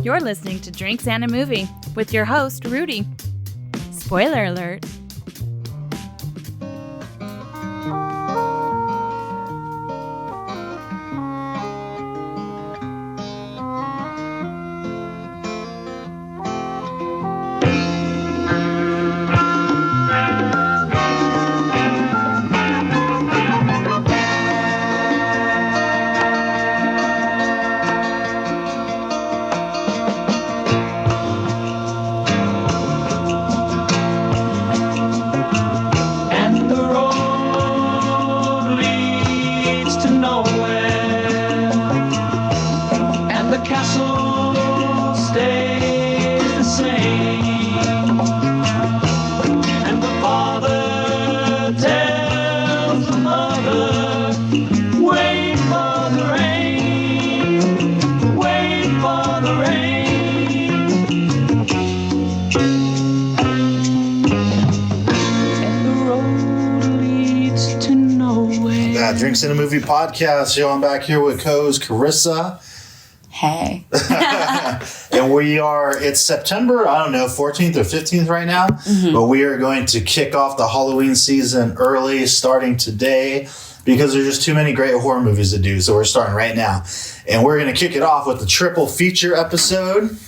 You're listening to Drinks and a Movie with your host, Rudy. Spoiler alert. Drinks in a Movie podcast. Yo, I'm back here with co-host Carissa. Hey. And it's September, 14th or 15th right now. Mm-hmm. But we are going to kick off the Halloween season early, starting today, because there's just too many great horror movies to do. So we're starting right now. And we're going to kick it off with the triple feature episode.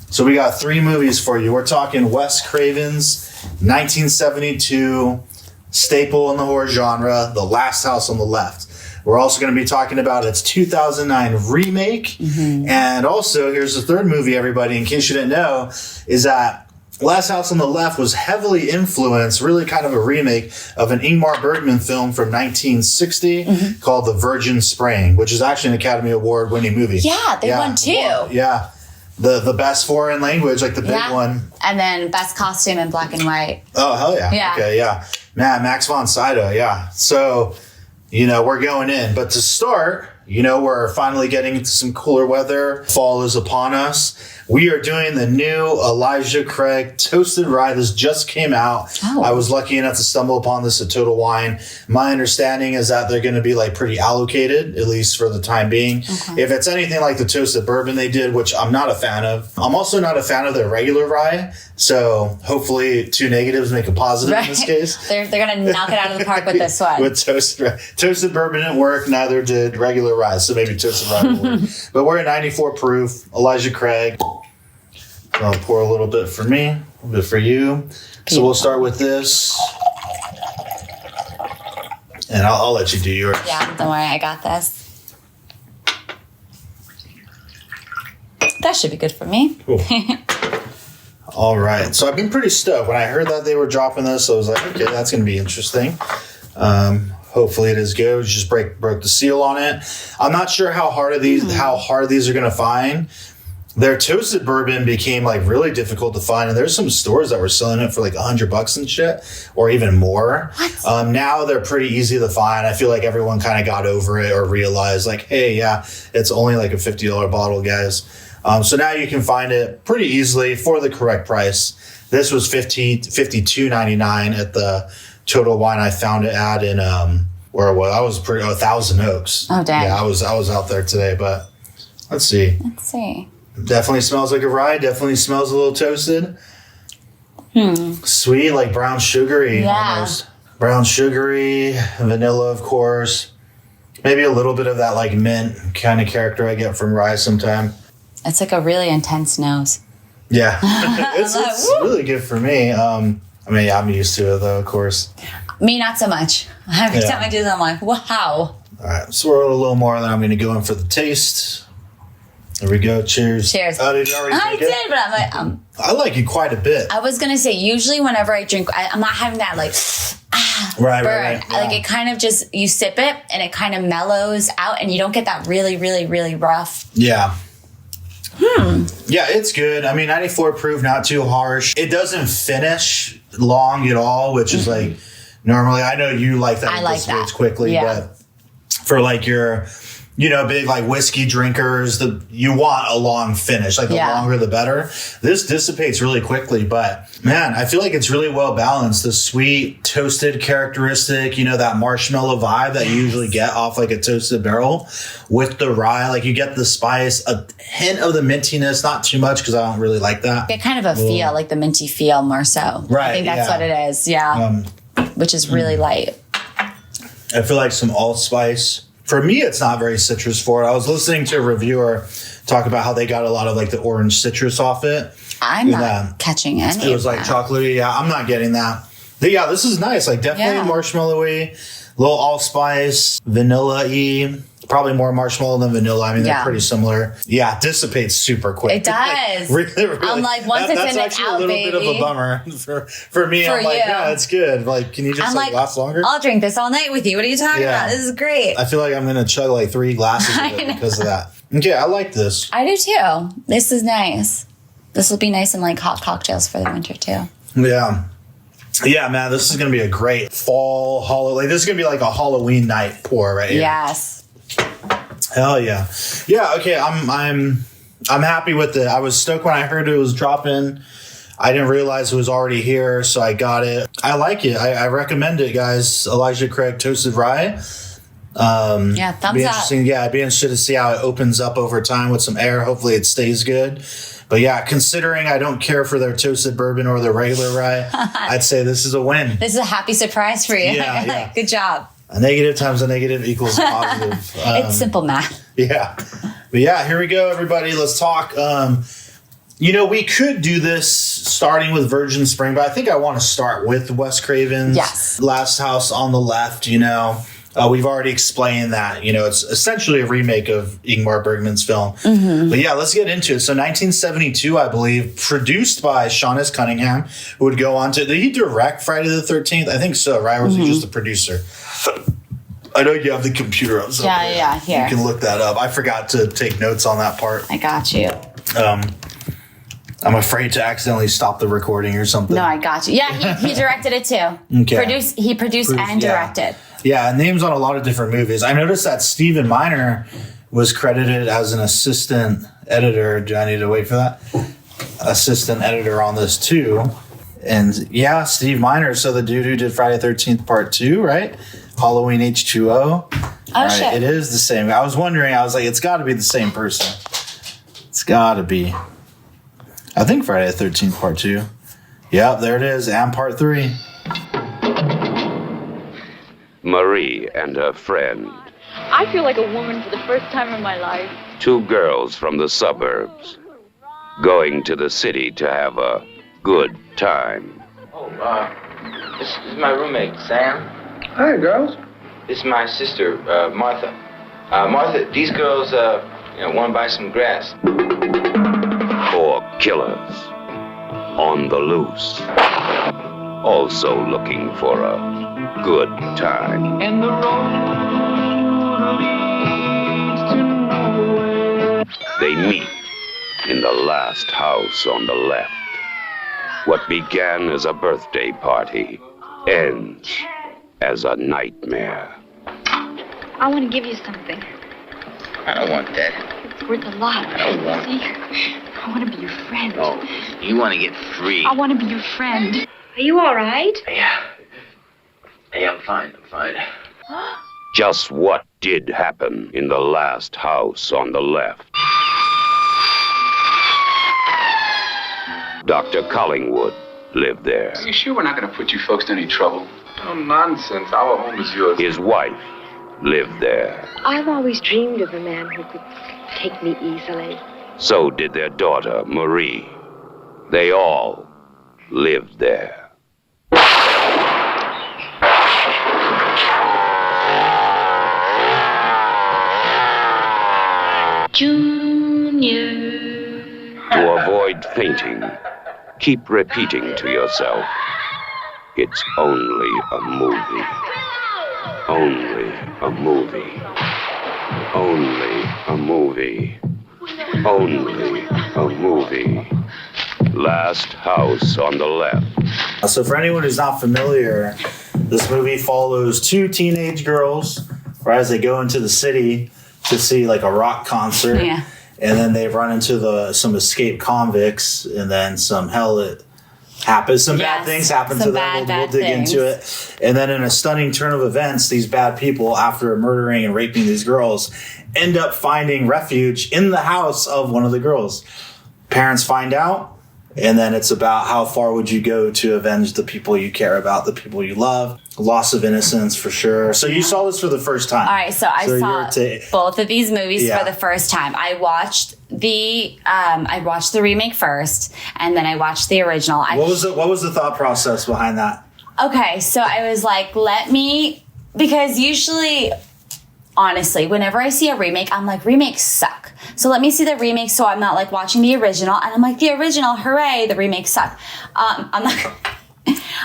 So we got 3 movies for you. We're talking Wes Craven's 1972 staple in the horror genre, The Last House on the Left. We're also going to be talking about its 2009 remake. Mm-hmm. And also, here's the third movie, everybody, in case you didn't know, is that Last House on the Left was heavily influenced, really kind of a remake of an Ingmar Bergman film from 1960 called The Virgin Spring, which is actually an Academy Award winning movie. Yeah, they won 2. Yeah. The best foreign language, like the big one. And then best costume in black and white. Oh, hell yeah. Yeah. Okay, yeah. Max von Sydow, yeah. So, we're going in. But to start, we're finally getting into some cooler weather. Fall is upon us. We are doing the new Elijah Craig Toasted Rye. This just came out. Oh. I was lucky enough to stumble upon this at Total Wine. My understanding is that they're going to be pretty allocated, at least for the time being. Okay. If it's anything like the Toasted Bourbon they did, which I'm not a fan of. I'm also not a fan of their regular rye. So hopefully 2 negatives make a positive in this case. They're going to knock it out of the park with this one. With Toasted Rye. Toasted Bourbon didn't work. Neither did regular rye. So maybe Toasted Rye will work. But we're at 94 proof. Elijah Craig. I'll pour a little bit for me, a little bit for you. So we'll start with this. And I'll let you do yours. Yeah, don't worry. I got this. That should be good for me. Cool. All right. So I've been pretty stoked. When I heard that they were dropping this, I was like, okay, that's going to be interesting. Hopefully it is good. We just broke the seal on it. I'm not sure how hard these are going to find. Their toasted bourbon became really difficult to find, and there's some stores that were selling it for $100 and shit, or even more. What? Now they're pretty easy to find. I feel like everyone kind of got over it or realized hey, yeah, it's only a $50 bottle, guys. So now you can find it pretty easily for the correct price. This was $52.99 at the Total Wine I found it at in where was I was Thousand Oaks. Oh dang! Yeah, I was out there today, but let's see. Definitely smells like a rye. Definitely smells a little toasted. Sweet, brown sugary almost. Brown sugary, vanilla, of course. Maybe a little bit of that mint kind of character I get from rye sometime. It's a really intense nose. Yeah. it's really good for me. I'm used to it though, of course. Me, not so much. Every time I do that, I'm like, wow. All right, swirl a little more, then I'm going to go in for the taste. There we go. Cheers. Cheers. Oh, did you already drink it? I did, but I'm like, I like it quite a bit. I was going to say, usually whenever I drink, I'm not having that burn. Right. Yeah. It kind of just, you sip it and it kind of mellows out and you don't get that really, really, really rough. Yeah. Yeah, it's good. 94 proof, not too harsh. It doesn't finish long at all, which is normally, I know you like that. I like that. Quickly, but for your big like whiskey drinkers, you want a long finish. Like the longer the better. This dissipates really quickly, but man, I feel like it's really well balanced. The sweet toasted characteristic, that marshmallow vibe that you usually get off like a toasted barrel with the rye. Like you get the spice, a hint of the mintiness, not too much because I don't really like that. Get kind of a feel, like the minty feel more so. Right. I think that's what it is. Yeah. Which is really light. I feel like some allspice. For me, it's not very citrus forward. I was listening to a reviewer talk about how they got a lot of like the orange citrus off it. I'm not catching any. It was like chocolatey. Yeah, I'm not getting that. But yeah, this is nice. Like definitely marshmallowy, little allspice, vanilla-y. Probably more marshmallow than vanilla. I mean, they're pretty similar. Yeah, it dissipates super quick. It does. Like, really, I'm like, once it's in and out, that's actually a little bit of a bummer for me. I'm like, yeah, it's good. Like, can you just last longer? I'll drink this all night with you. What are you talking about? This is great. I feel like I'm going to chug like 3 glasses of it because of that. Okay, I like this. I do too. This is nice. This will be nice in like hot cocktails for the winter too. Yeah. Yeah, man, this is going to be a great fall, like this is going to be like a Halloween night pour right here. Yes. Hell yeah. Yeah, okay, I'm happy with it. I was stoked when I heard it was dropping. I didn't realize it was already here, so I got it. I like it. I recommend it, guys. Elijah Craig Toasted Rye. Thumbs up. Yeah, I'd be interested to see how it opens up over time with some air. Hopefully it stays good. But yeah, considering I don't care for their toasted bourbon or their regular rye, I'd say this is a win. This is a happy surprise for you. Yeah. Good job. A negative times a negative equals a positive. It's simple math. Yeah. But yeah, here we go, everybody. Let's talk. We could do this starting with Virgin Spring, but I think I want to start with Wes Craven's Last House on the Left. We've already explained that. It's essentially a remake of Ingmar Bergman's film. Mm-hmm. But yeah, let's get into it. So 1972, I believe, produced by Sean S. Cunningham, who would go on to... Did he direct Friday the 13th? I think so, right? Or was he just a producer? I know you have the computer up. Yeah, here. You can look that up. I forgot to take notes on that part. I got you. I'm afraid to accidentally stop the recording or something. No, I got you. Yeah, he directed it too. Okay. He produced and directed. Yeah, names on a lot of different movies. I noticed that Stephen Miner was credited as an assistant editor. Do I need to wait for that? Assistant editor on this too. And yeah, Steve Miner. So the dude who did Friday the 13th Part 2, right? Halloween H2O. Oh, right, shit. It is the same. I was wondering, it's got to be the same person. It's got to be. I think Friday the 13th Part 2. Yep, there it is. And Part 3. Marie and her friend. I feel like a woman for the first time in my life. 2 girls from the suburbs going to the city to have a good time. Oh, this is my roommate, Sam. Hi, girls. This is my sister, Martha. Martha, these girls, want to buy some grass. 4 killers on the loose, also looking for a good time. And the road leads to nowhere. They meet in the last house on the left. What began as a birthday party ends as a nightmare. I want to give you something. I don't want that. It's worth a lot. I don't want See, I want to be your friend. No, you want to get free. I want to be your friend. Are you all right? Yeah. Hey, I'm fine. Just what did happen in the last house on the left? Dr. Collingwood lived there. Are you sure we're not going to put you folks to any trouble? No nonsense. Our home is yours. His wife lived there. I've always dreamed of a man who could take me easily. So did their daughter, Marie. They all lived there. Junior. To avoid fainting, keep repeating to yourself, it's only a movie. Only a movie. Only a movie. Only a movie. Last house on the left. So for anyone who's not familiar, this movie follows 2 teenage girls, right, as they go into the city to see like a rock concert. Yeah. And then they run into some escaped convicts, and then some hell happens. Some bad things happen to them. We'll dig into it. And then in a stunning turn of events, these bad people, after murdering and raping these girls, end up finding refuge in the house of one of the girls. Parents find out. And then it's about how far would you go to avenge the people you care about, the people you love. Loss of innocence, for sure. So you saw this for the first time. All right, so I saw both of these movies for the first time. I watched the remake first, and then I watched the original. What was the thought process behind that? Okay, so I was like, because usually, honestly, whenever I see a remake, I'm like, remakes suck. So let me see the remake so I'm not like watching the original. And I'm like, the original, hooray, the remakes suck. I'm like,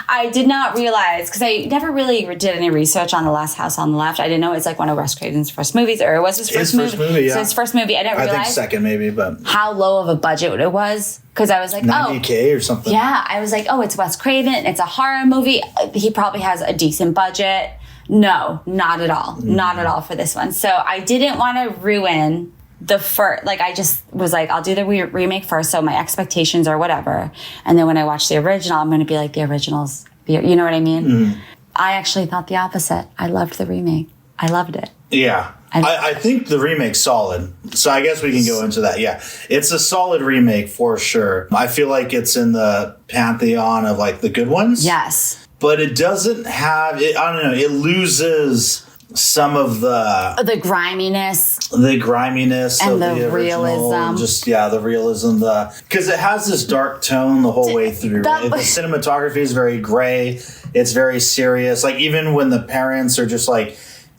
I did not realize, because I never really did any research on The Last House on the Left. I didn't know it's like one of Wes Craven's first movies, or it was his first movie. Yeah. So his first movie, I didn't realize. I think second maybe, but. How low of a budget it was. Because I was like, $90K or something. Yeah, I was like, it's Wes Craven. It's a horror movie. He probably has a decent budget. No, not at all. Not at all for this one. So I didn't want to ruin the first, like I just was like, I'll do the remake first, so my expectations are whatever. And then when I watch the original, I'm going to be like, the original's, you know what I mean? I actually thought the opposite. I loved the remake. I loved it. Yeah. I think the remake's solid. So I guess we can go into that. Yeah. It's a solid remake for sure. I feel like it's in the pantheon of like the good ones. Yes. But it doesn't have, I don't know, it loses some of the griminess and of the realism. Just the realism, because it has this dark tone the whole way through. The cinematography is very gray. It's very serious. Like even when the parents are just like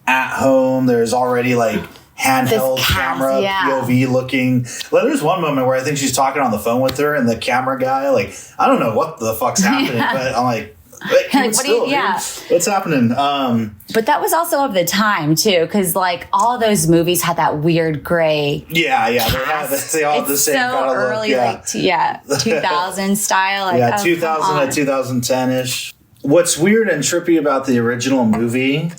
at home, there's already like handheld camera POV looking. Well, there's one moment where I think she's talking on the phone with her, and the camera guy, like, I don't know what the fuck's happening, but I'm like, what's happening? But that was also of the time too, because like all those movies had that weird gray. Yeah. They all have the same kind of early, look. 2000 style. Like, 2000 to 2010 ish. What's weird and trippy about the original movie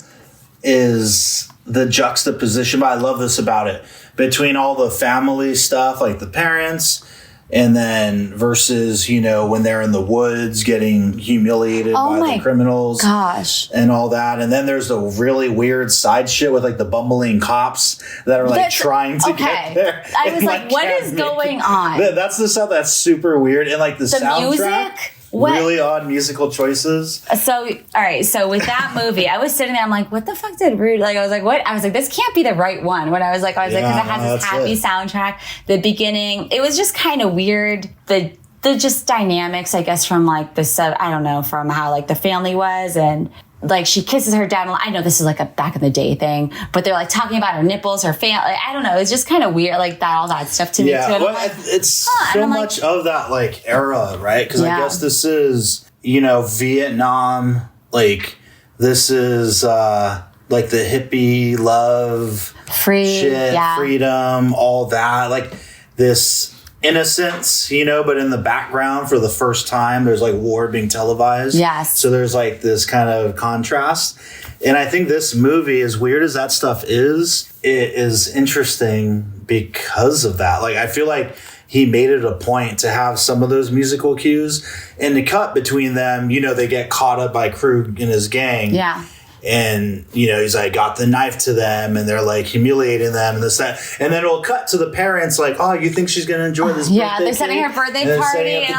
is the juxtaposition. But I love this about it, between all the family stuff, like the parents. And then versus, when they're in the woods getting humiliated by the criminals. Gosh. And all that. And then there's the really weird side shit with like the bumbling cops that are like trying to get there. I was like, what is going on? That's the stuff that's super weird. And like the soundtrack. Music? Really odd musical choices. So, all right. So with that movie, I was sitting there. I'm like, what the fuck did Rude? Like, I was like, what? I was like, this can't be the right one. When I was like, because it has this happy soundtrack. The beginning, it was just kind of weird. The just dynamics, I guess, from like I don't know, from how like the family was, and like she kisses her dad. I know this is like a back in the day thing, but they're like talking about her nipples, her family. Like, I don't know. It's just kind of weird, like all that stuff to me too. Yeah, it's so much of that like era, right? Because I guess this is Vietnam. Like this is like the hippie love, freedom, all that. Like this innocence, but in the background for the first time, there's like war being televised. Yes. So there's like this kind of contrast. And I think this movie, as weird as that stuff is, it is interesting because of that. Like, I feel like he made it a point to have some of those musical cues, and the cut between them, they get caught up by Krug and his gang. Yeah. And, he's like, got the knife to them, and they're like humiliating them and this, that. And then it'll cut to the parents like, oh, you think she's going to enjoy this birthday they're setting her birthday party. And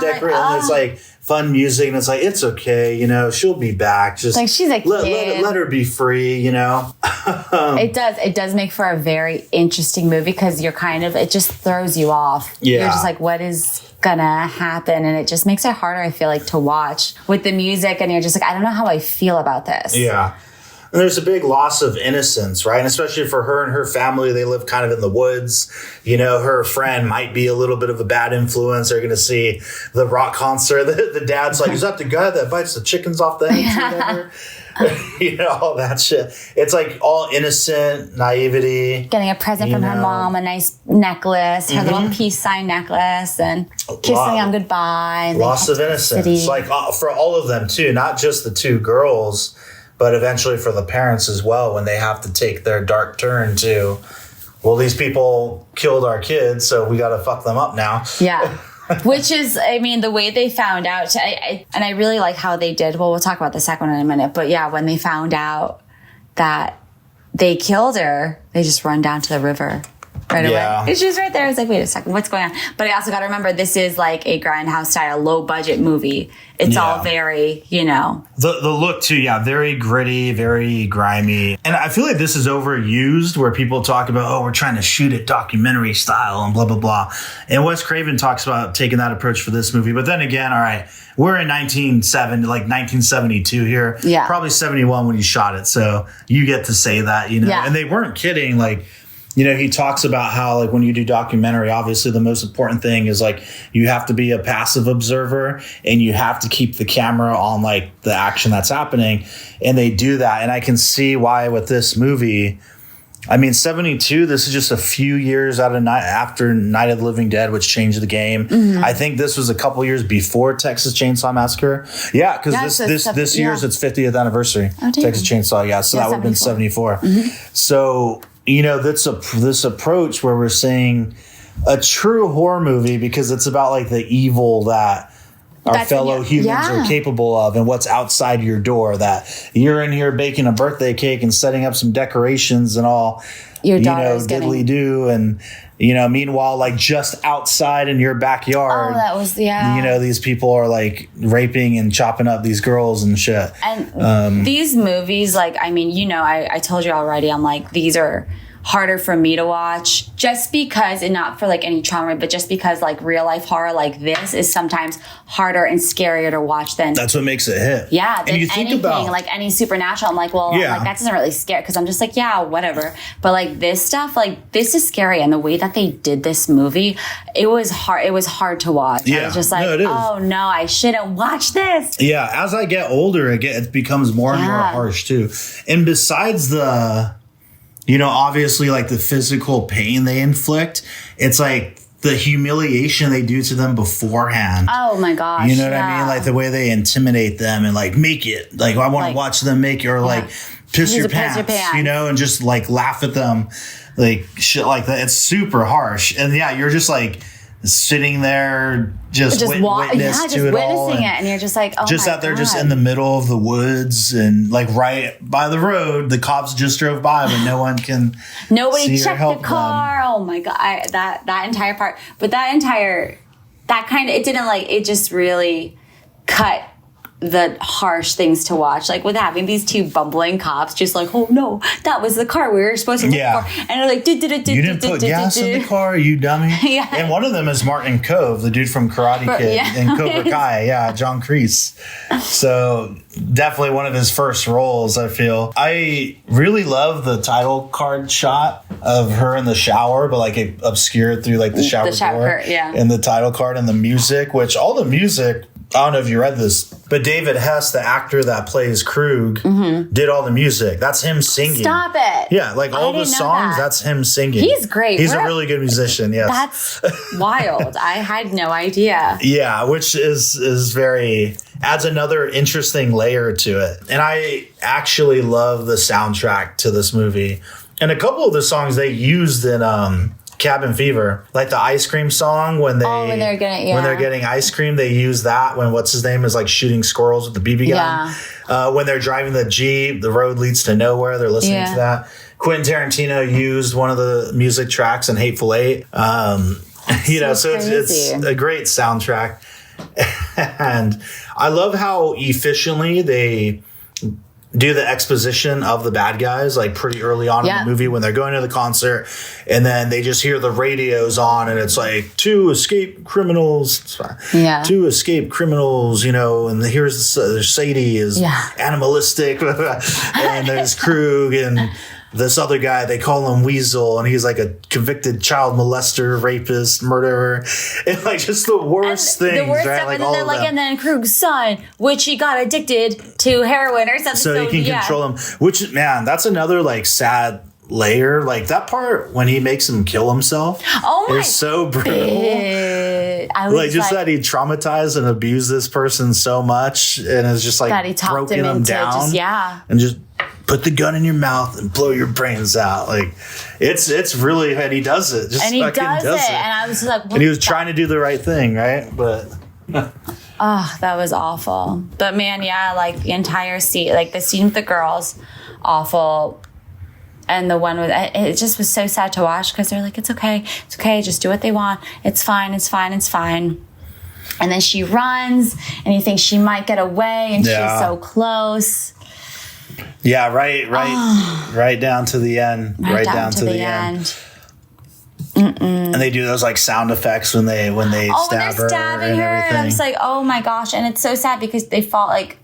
it's like fun music. And it's like, it's okay. She'll be back. Just like she's a kid. Let her be free, It does make for a very interesting movie because you're it just throws you off. Yeah. You're just like, what is gonna happen? And it just makes it harder, I feel like, to watch with the music. And you're just like, I don't know how I feel about this. Yeah. And there's a big loss of innocence, right? And especially for her and her family, they live kind of in the woods. Her friend might be a little bit of a bad influence. They're going to see the rock concert. The dad's like, is that the guy that bites the chickens off the eggs or whatever? All that shit. It's like all innocent naivety. Getting a present from her mom, a nice necklace, her little peace sign necklace, and kissing them goodbye. And loss of innocence. Like for all of them too, not just the two girls, but eventually for the parents as well, when they have to take their dark turn to well, these people killed our kids, so we got to fuck them up now. Yeah. Which is, I mean, the way they found out, and I really like how they did. Well, we'll talk about the second one in a minute. But yeah, when they found out that they killed her, they just run down to the river right away. And she's right there. I was like, wait a second, what's going on? But I also got to remember, this is like a grindhouse style, low budget movie. It's all very, you know. The look too, very gritty, very grimy. And I feel like this is overused where people talk about, oh, we're trying to shoot it documentary style and blah, blah, blah. And Wes Craven talks about taking that approach for this movie. But then again, all right, we're in 1972 here. Yeah. Probably 71 when he shot it. So you get to say that, you know. Yeah. And they weren't kidding, like, you know, he talks about how, like, when you do documentary, obviously the most important thing is, like, you have to be a passive observer and you have to keep the camera on, like, the action that's happening. And they do that. And I can see why with this movie, I mean, 72, this is just a few years after Night of the Living Dead, which changed the game. Mm-hmm. I think this was a couple years before Texas Chainsaw Massacre. Yeah, because this year's its 50th anniversary. Oh, Texas Chainsaw, so that would have been 74. Mm-hmm. So, you know, this approach where we're seeing a true horror movie because it's about, like, the evil that our fellow humans are capable of and what's outside your door, that you're in here baking a birthday cake and setting up some decorations and all, your daughter's diddly-do. And, you know, meanwhile, like, just outside in your backyard, you know, these people are, like, raping and chopping up these girls and shit. And these movies, like, I mean, you know, I told you already, I'm like, these are harder for me to watch just because, and not for like any trauma, but just because like real life horror like this is sometimes harder and scarier to watch than. That's what makes it hit. Yeah. Than anything, like any supernatural. I'm like, well, like, that doesn't really scare, because I'm just like, yeah, whatever. But like this stuff, like this is scary. And the way that they did this movie, it was hard. It was hard to watch. Yeah. I was just like, oh no, I shouldn't watch this. Yeah. As I get older, it becomes more and more harsh too. And besides the, you know, obviously, like, the physical pain they inflict, it's like the humiliation they do to them beforehand. Oh, my gosh. You know what I mean? Like, the way they intimidate them and, like, make it. Like, I want to watch them make it, or, like, piss your pants, you know, and just, like, laugh at them. Like, shit like that. It's super harsh. And, yeah, you're just, like, sitting there just witnessing it and you're just like, oh, just my out there, God. just in the middle of the woods and like right by the road. The cops just drove by, but no one can. Nobody checked the car. Them. Oh my God, that entire part, but that kind of, it didn't, like, it just really cut the harsh things to watch, like with having these two bumbling cops just like, oh no, that was the car we were supposed to look for, and they're like, you didn't put gas in the car, you dummy. And one of them is Martin Kove, the dude from Karate Kid and Cobra Kai, John Kreese. So definitely one of his first roles, I feel. I really love the title card shot of her in the shower, but like it obscured through like the shower door, and the title card and the music, which all the music, I don't know if you read this, but David Hess, the actor that plays Krug, did all the music. That's him singing. Stop it. Yeah, like all the songs, that's him singing. He's great. He's a really good musician, yes. That's wild. I had no idea. Yeah, which is very, adds another interesting layer to it. And I actually love the soundtrack to this movie. And a couple of the songs they used in Cabin Fever, like the ice cream song when they're getting ice cream, they use that when what's his name is like shooting squirrels with the BB gun. When they're driving the Jeep, the road leads to nowhere. They're listening to that. Quentin Tarantino used one of the music tracks in Hateful Eight. You know, so it's a great soundtrack, and I love how efficiently they do the exposition of the bad guys, like pretty early on in the movie when they're going to the concert, and then they just hear the radios on and it's like 2 escaped criminals. 2 escaped criminals, you know, and here's there's Sadie is animalistic and there's Krug and this other guy, they call him Weasel, and he's like a convicted child molester, rapist, murderer, and like just the worst things, the worst right? stuff, Like, and then they're like, and then Krug's son, which he got addicted to heroin or something, so he can control him. Which, man, that's another like sad layer. Like that part when he makes him kill himself, is so brutal. Like just that he traumatized and abused this person so much, and it's just like that he broken him down, and just put the gun in your mouth and blow your brains out. Like, it's really, and he does it. Just and he fucking does it. And I was like, and he was trying to do the right thing, right? But oh, that was awful. But man, yeah, like the entire scene, like the scene with the girls, awful. And the one with it just was so sad to watch because they're like, it's okay, just do what they want. It's fine. And then she runs, and you think she might get away, and she's so close. Yeah, right down to the end. Right down to the end. And they do those like sound effects when they stab her and everything. And I'm just like, oh my gosh! And it's so sad because they fall, like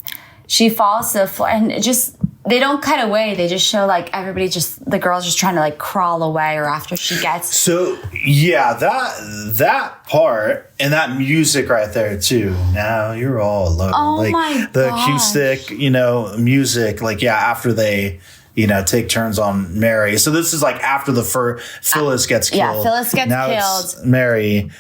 she falls to the floor, and it just. They don't cut away. They just show like everybody the girls just trying to like crawl away or after she gets. So yeah, that part and that music right there too. Now you're all alone. Oh like my the gosh. acoustic, music. Like after they, take turns on Mary. So this is like after the Phyllis gets killed. Yeah, Phyllis gets now killed. It's Mary.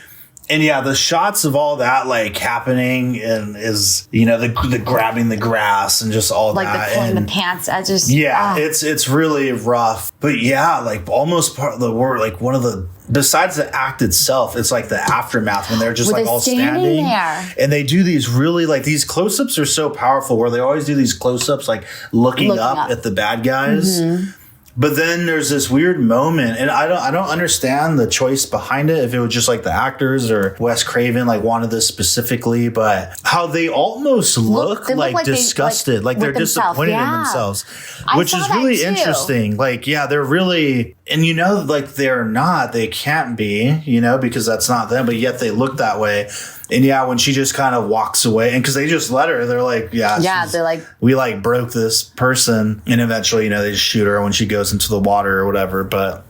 And yeah, the shots of all that like happening and is the grabbing the grass and just all like that, like the pulling and the pants. I just it's really rough. But yeah, like almost part of the work, like one of the besides the act itself, it's like the aftermath when they're just like all standing there. And they do these really like these close-ups are so powerful where they always do these close-ups like looking up at the bad guys. Mm-hmm. But then there's this weird moment, and I don't understand the choice behind it. If it was just like the actors or Wes Craven like wanted this specifically, but how they almost look like disgusted, like they're disappointed in themselves, which is really interesting. Like, yeah, they're really, and like they're not, they can't be, because that's not them, but yet they look that way. And yeah, when she just kind of walks away, and because they just let her, they're like, they're like, we like broke this person, and eventually, they just shoot her when she goes into the water or whatever. But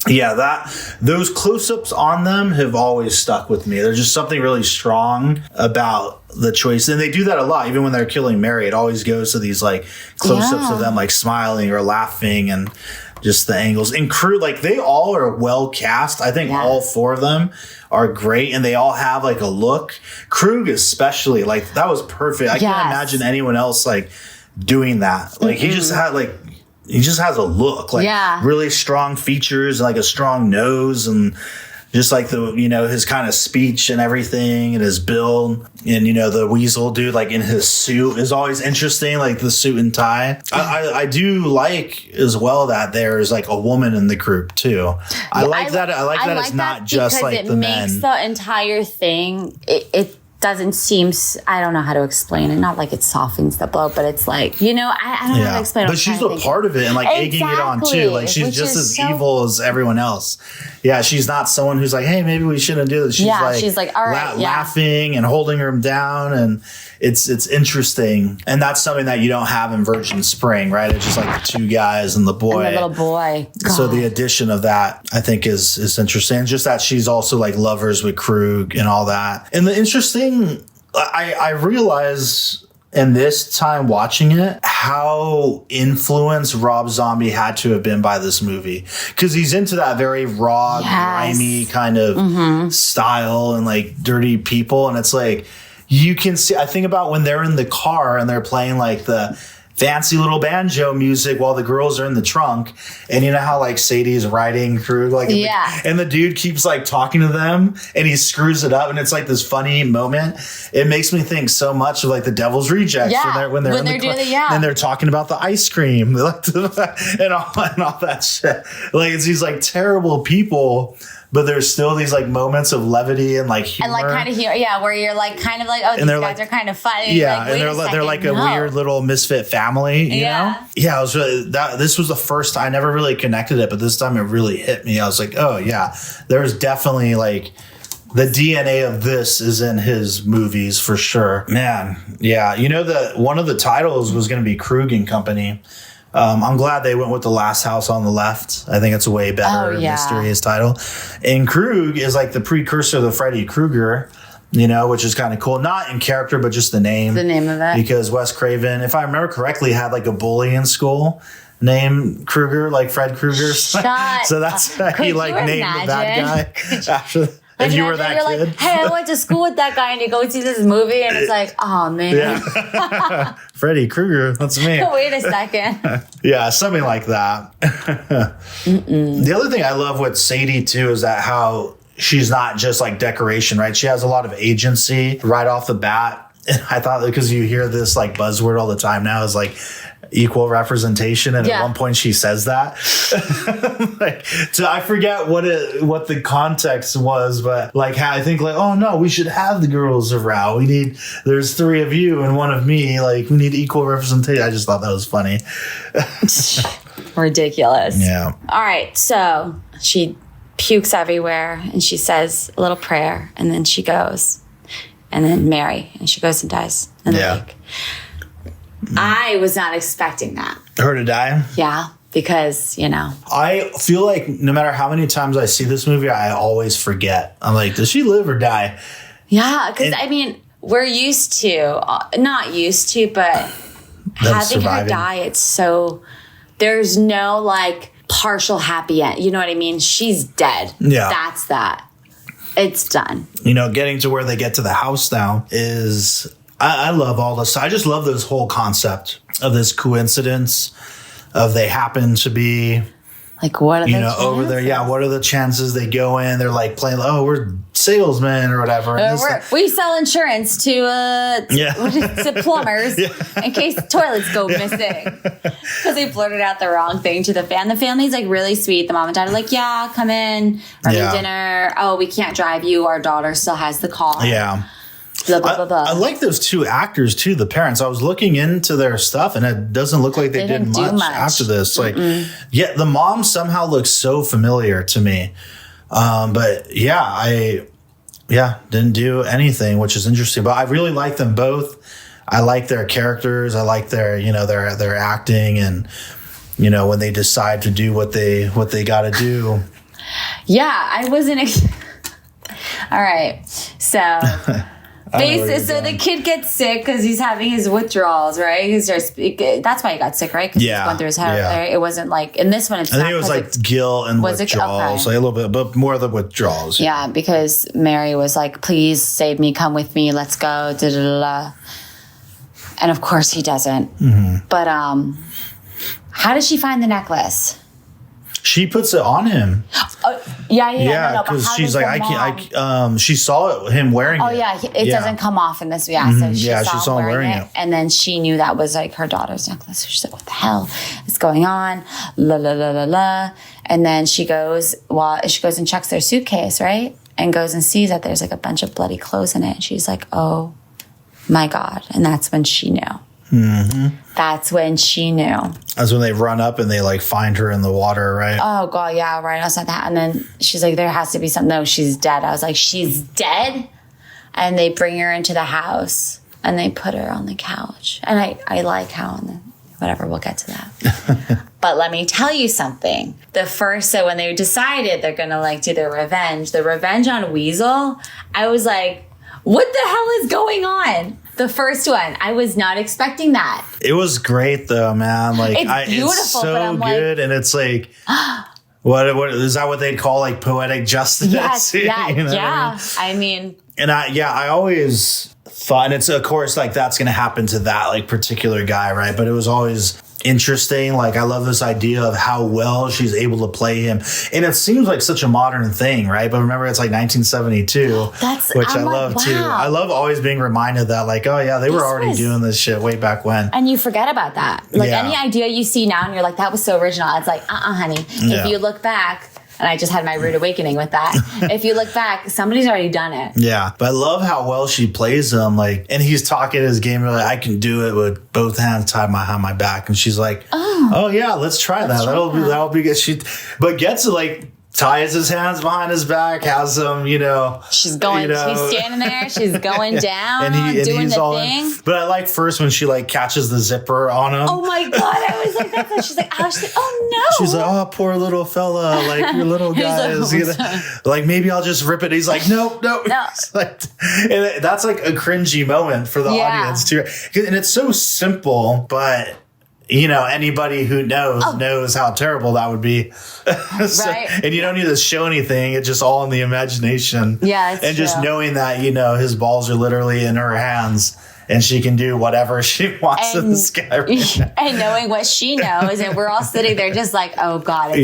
yeah, those close-ups on them have always stuck with me. There's just something really strong about the choice, and they do that a lot. Even when they're killing Mary, it always goes to these like close-ups of them like smiling or laughing and. Just the angles and crew, like they all are well cast. I think all four of them are great, and they all have like a look. Krug especially, like that was perfect. I can't imagine anyone else like doing that. Like he just has a look, like really strong features, like a strong nose, and just like the his kind of speech and everything, and his build, and the weasel dude like in his suit is always interesting, like the suit and tie. I do like as well that there's like a woman in the group too. I like that it's not just like the men. It makes the entire thing. It doesn't seem. I don't know how to explain it. Not like it softens the blow, but it's like I don't know how to explain it. But she's a part of it and like egging it on too. Like she's just as evil as everyone else. Yeah, she's not someone who's like, hey, maybe we shouldn't do this. She's like all right, laughing and holding him down, and it's interesting. And that's something that you don't have in Virgin Spring, right? It's just like the two guys and the boy, and the little boy. God. So the addition of that, I think, is interesting. Just that she's also like lovers with Krug and all that. And the interesting, I realize. And this time watching it, how influenced Rob Zombie had to have been by this movie. Because he's into that very raw, grimy kind of style and like dirty people. And it's like, you can see, I think about when they're in the car and they're playing like the fancy little banjo music while the girls are in the trunk. And you know how like Sadie's riding through like and the dude keeps like talking to them and he screws it up and it's like this funny moment. It makes me think so much of like the Devil's Rejects when they're in the car and they're talking about the ice cream and all that shit. Like it's these like terrible people. But there's still these like moments of levity and like humor. And like kind of humor, where you're like kind of like, oh, these guys are kind of funny. Yeah, like, and they're like a weird little misfit family, you know? Yeah, it was really, this was the first time I never really connected it, but this time it really hit me. I was like, oh yeah, there's definitely like the DNA of this is in his movies for sure. Man, yeah. One of the titles was going to be Krug and Company. I'm glad they went with The Last House on the Left. I think it's a way better mysterious title. And Krug is like the precursor to Freddy Krueger, which is kind of cool. Not in character, but just the name. The name of it. Because Wes Craven, if I remember correctly, had like a bully in school named Krueger, like Fred Krueger. So that's how he like named the bad guy after. If you were that you're kid. like, hey, I went to school with that guy, and you go see this movie, and it's like, oh man, Yeah. Freddy Krueger, that's me. wait a second. Yeah, something like that. The other thing I love with Sadie too is that how she's not just like decoration, right? She has a lot of agency right off the bat. And I thought, because you hear this like buzzword all the time now, is like equal representation, and at one point she says that. Like, so I forget what the context was, but like how I think like, oh no, we should have the girls around. There's 3 of you and 1 of me. Like, we need equal representation. I just thought that was funny. Ridiculous. Yeah. All right, so she pukes everywhere, and she says a little prayer, and then she goes, and then Mary, and she goes and dies in the lake. I was not expecting that. Her to die? Yeah, because, I feel like no matter how many times I see this movie, I always forget. I'm like, does she live or die? Yeah, because, we're used to, not used to, but having her die, it's so, there's no, like, partial happy end. You know what I mean? She's dead. Yeah. That's that. It's done. Getting to where they get to the house now is... I love all this. I just love this whole concept of this coincidence of they happen to be, like, what are the chances? Over there. Yeah, what are the chances they go in? They're like playing, oh, we're salesmen or whatever. We sell insurance to plumbers in case toilets go missing. Because they blurted out the wrong thing to the family. The family's like really sweet. The mom and dad are like, yeah, come in, having dinner. Oh, we can't drive you. Our daughter still has the car. Yeah. Blah, blah, blah, blah. I like those 2 actors too, the parents. I was looking into their stuff and it doesn't look like they did much after this. Like, the mom somehow looks so familiar to me. But I didn't do anything, which is interesting. But I really like them both. I like their characters. I like their, their acting, and when they decide to do what they got to do. Yeah, I wasn't. All right, so. So the kid gets sick because he's having his withdrawals, right? That's why he got sick, right? Because he's going through his head. Right? It wasn't like in this one. I think it was like guilt and withdrawals, like a little bit, but more of the withdrawals. Yeah, because Mary was like, "Please save me, come with me, let's go." Da, da, da, da. And of course, he doesn't. Mm-hmm. But how does she find the necklace? She puts it on him. Yeah. Because she's like, she saw him wearing it. Oh, yeah. It doesn't come off in this. Yeah. So she saw him wearing it. And then she knew that was like her daughter's necklace. So she's like, what the hell is going on? La, la, la, la, la. And then she goes and checks their suitcase, right? And goes and sees that there's like a bunch of bloody clothes in it. And she's like, oh my God. And that's when she knew. Mm-hmm. That's when she knew. That's when they run up and they like find her in the water, right? Oh God, yeah, right outside that. And then she's like, there has to be something. No, she's dead. I was like, she's dead? And they bring her into the house and they put her on the couch. And I like how, whatever, we'll get to that. But let me tell you something. So when they decided they're going to like do the revenge on Weasel, I was like, what the hell is going on? The first one, I was not expecting that. It was great though, man. Like, it's beautiful, it's so but I'm good, and it's like, what is that? What they'd call like poetic justice? Yes, yeah. I mean, and I always thought, and it's of course like that's going to happen to that like particular guy, right? But it was always interesting. Like, I love this idea of how well she's able to play him, and it seems like such a modern thing, right? But remember, it's like 1972, which I love too. I love always being reminded that, like, oh yeah, they were already doing this shit way back when, and you forget about that. Like, any idea you see now, and you're like, that was so original. It's like, honey. If you look back. And I just had my rude awakening with that. If you look back, somebody's already done it. Yeah. But I love how well she plays him. Like, and he's talking his game, like, I can do it with both hands tied behind my back. And she's like, oh yeah, let's try that. That'll be good. But gets it, like, ties his hands behind his back, has him, she's going, she's standing there, she's going down, doing the thing. But I like first when she like catches the zipper on him. Oh my God, I was like, that's what she's like, oh no. She's like, oh, poor little fella, like your little guy is like, maybe I'll just rip it. He's like, nope. No. Like, and that's like a cringy moment for the audience too. And it's so simple, but anybody who knows how terrible that would be. Right. And you don't need to show anything. It's just all in the imagination. Yeah, it's and true. just knowing that, his balls are literally in her hands and she can do whatever she wants in the sky right now. And knowing what she knows, and we're all sitting there just like, oh God,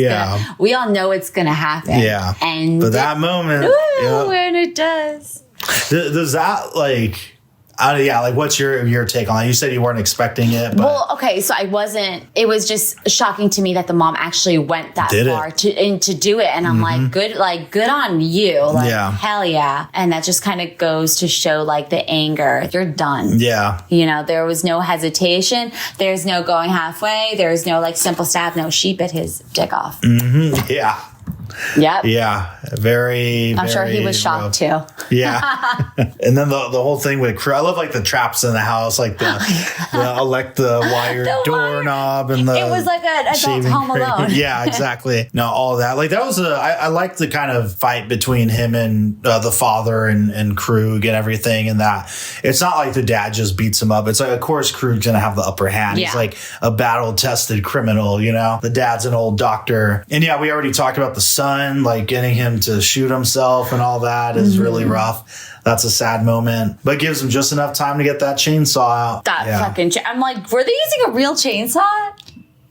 we all know it's going to happen. Yeah. But that moment. When it does. Does that what's your take on it? You said you weren't expecting it. But Well, okay, so I wasn't. It was just shocking to me that the mom actually went that far to do it, and I'm like, good on you, hell yeah. And that just kind of goes to show the anger. You're done. Yeah, there was no hesitation. There's no going halfway. There's no simple stab. No, she bit his dick off. Mm-hmm. Yeah. Yep. Yeah. Very, I'm sure he was shocked too. Yeah. And then the whole thing with crew. I love the traps in the house, the wire doorknob and the. It was like an adult Home Alone. Yeah, exactly. No, all that. That was I liked the kind of fight between him and the father and Krug and everything, and that it's not like the dad just beats him up. It's of course Krug's gonna have the upper hand. Yeah. He's a battle tested criminal. The dad's an old doctor, and we already talked about the son, getting him to shoot himself and all that is really rough. That's a sad moment, but gives him just enough time to get that chainsaw out. I'm like, were they using a real chainsaw?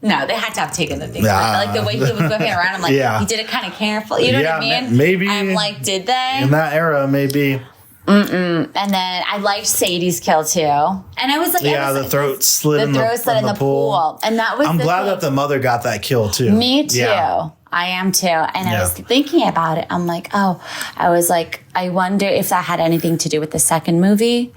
No, they had to have taken the thing. The way he was going around, I'm like, he did it kind of careful. You know what I mean? Maybe. I'm like, did they? In that era, maybe. And then I liked Sadie's kill too. And I was like, the throat slit in the pool. And that was I'm glad that the mother got that kill too. Me too. Yeah. I am too. And I was thinking about it. I'm like, I wonder if that had anything to do with the second movie.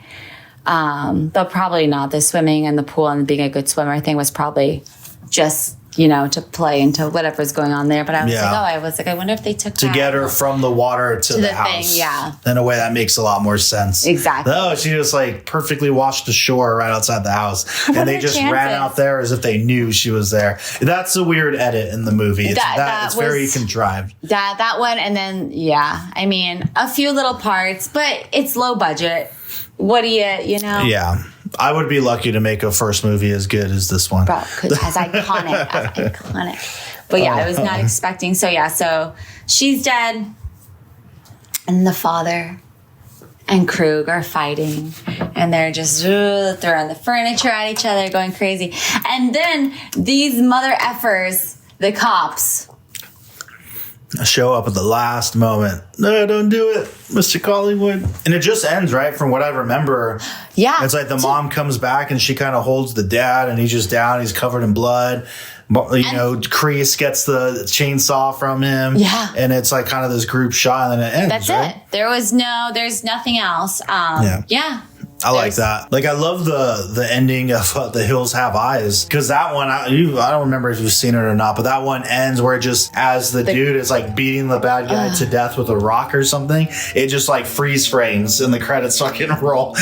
But probably not. The swimming in the pool and being a good swimmer thing was probably just, to play into whatever's going on there. But I was I wonder if they took to get her from the water to the house. Thing, in a way that makes a lot more sense. Exactly. No, she just perfectly washed ashore right outside the house. And they just ran out there as if they knew she was there. That's a weird edit in the movie. It's very contrived. That one. And then, I mean, a few little parts, but it's low budget. What do you know? Yeah. I would be lucky to make a first movie as good as this one. Bro, because as iconic. But I was not expecting. So she's dead. And the father and Krug are fighting. And they're just throwing the furniture at each other, going crazy. And then these mother effers, the cops, show up at the last moment. No, don't do it, Mr. Collingwood. And it just ends, right? From what I remember. Yeah. It's the mom comes back and she kind of holds the dad and he's just down. He's covered in blood. Chris gets the chainsaw from him. Yeah. And it's kind of this group shot and then it ends. That's it. There's nothing else. Yeah. I like that. I love the ending of The Hills Have Eyes, because that one, I don't remember if you've seen it or not, but that one ends where it just, as the dude is beating the bad guy to death with a rock or something, it just freeze frames and the credits fucking roll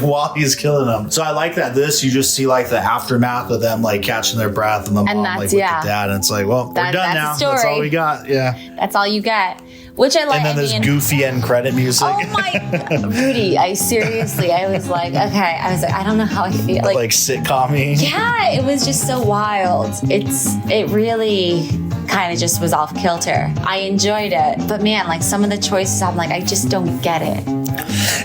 while he's killing him. So I like that. This, you just see the aftermath of them catching their breath and the mom with the dad. And it's well, we're done now. That's all we got. Yeah. That's all you get. Which I like. And then there's goofy end credit music. Oh my, Rudy! I was like, okay. I don't know how I feel. Sitcom-y. Yeah, it was just so wild. It really kind of just was off kilter. I enjoyed it, but man, some of the choices, I'm I just don't get it.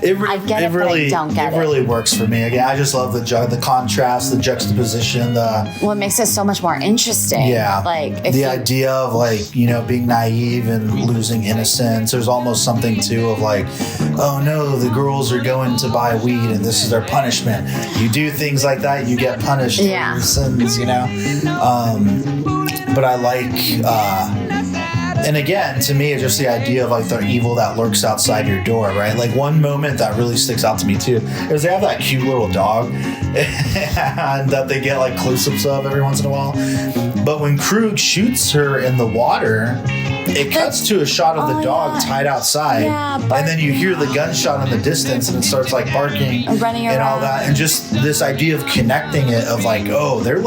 I get it, but I don't get it. It really works for me. Again, I just love the contrast, the juxtaposition, it makes it so much more interesting. Yeah. The idea of being naive and losing innocence. There's almost something too of oh no, the girls are going to buy weed and this is their punishment. You do things like that, you get punished for your sins, But I and again, to me, it's just the idea of the evil that lurks outside your door, right? One moment that really sticks out to me too is they have that cute little dog and that they get close-ups of every once in a while. But when Krug shoots her in the water, it cuts to a shot of the dog tied outside, and then you hear the gunshot in the distance, and it starts barking and all that, and just this idea of connecting it of oh, they're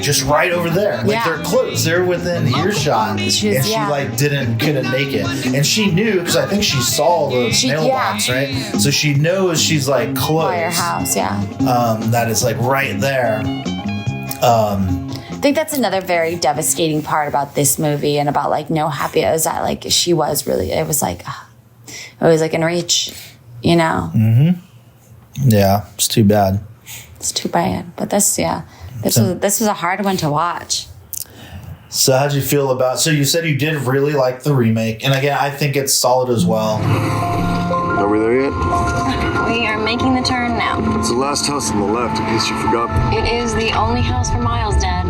just right over there, they're close, they're within earshot, and she couldn't make it, and she knew because I think she saw the mailbox, right? So she knows she's close by her house, that it's right there. I think that's another very devastating part about this movie and about like No Happy is that like she was really, it was like in reach, you know? Mm-hmm. Yeah, it's too bad. It's too bad. But this was a hard one to watch. So how'd you feel about, so you said you did really like the remake. And again, I think it's solid as well. Are we there yet? We are making the turn now. It's the last house on the left, in case you forgot. It is the only house for miles, Dad.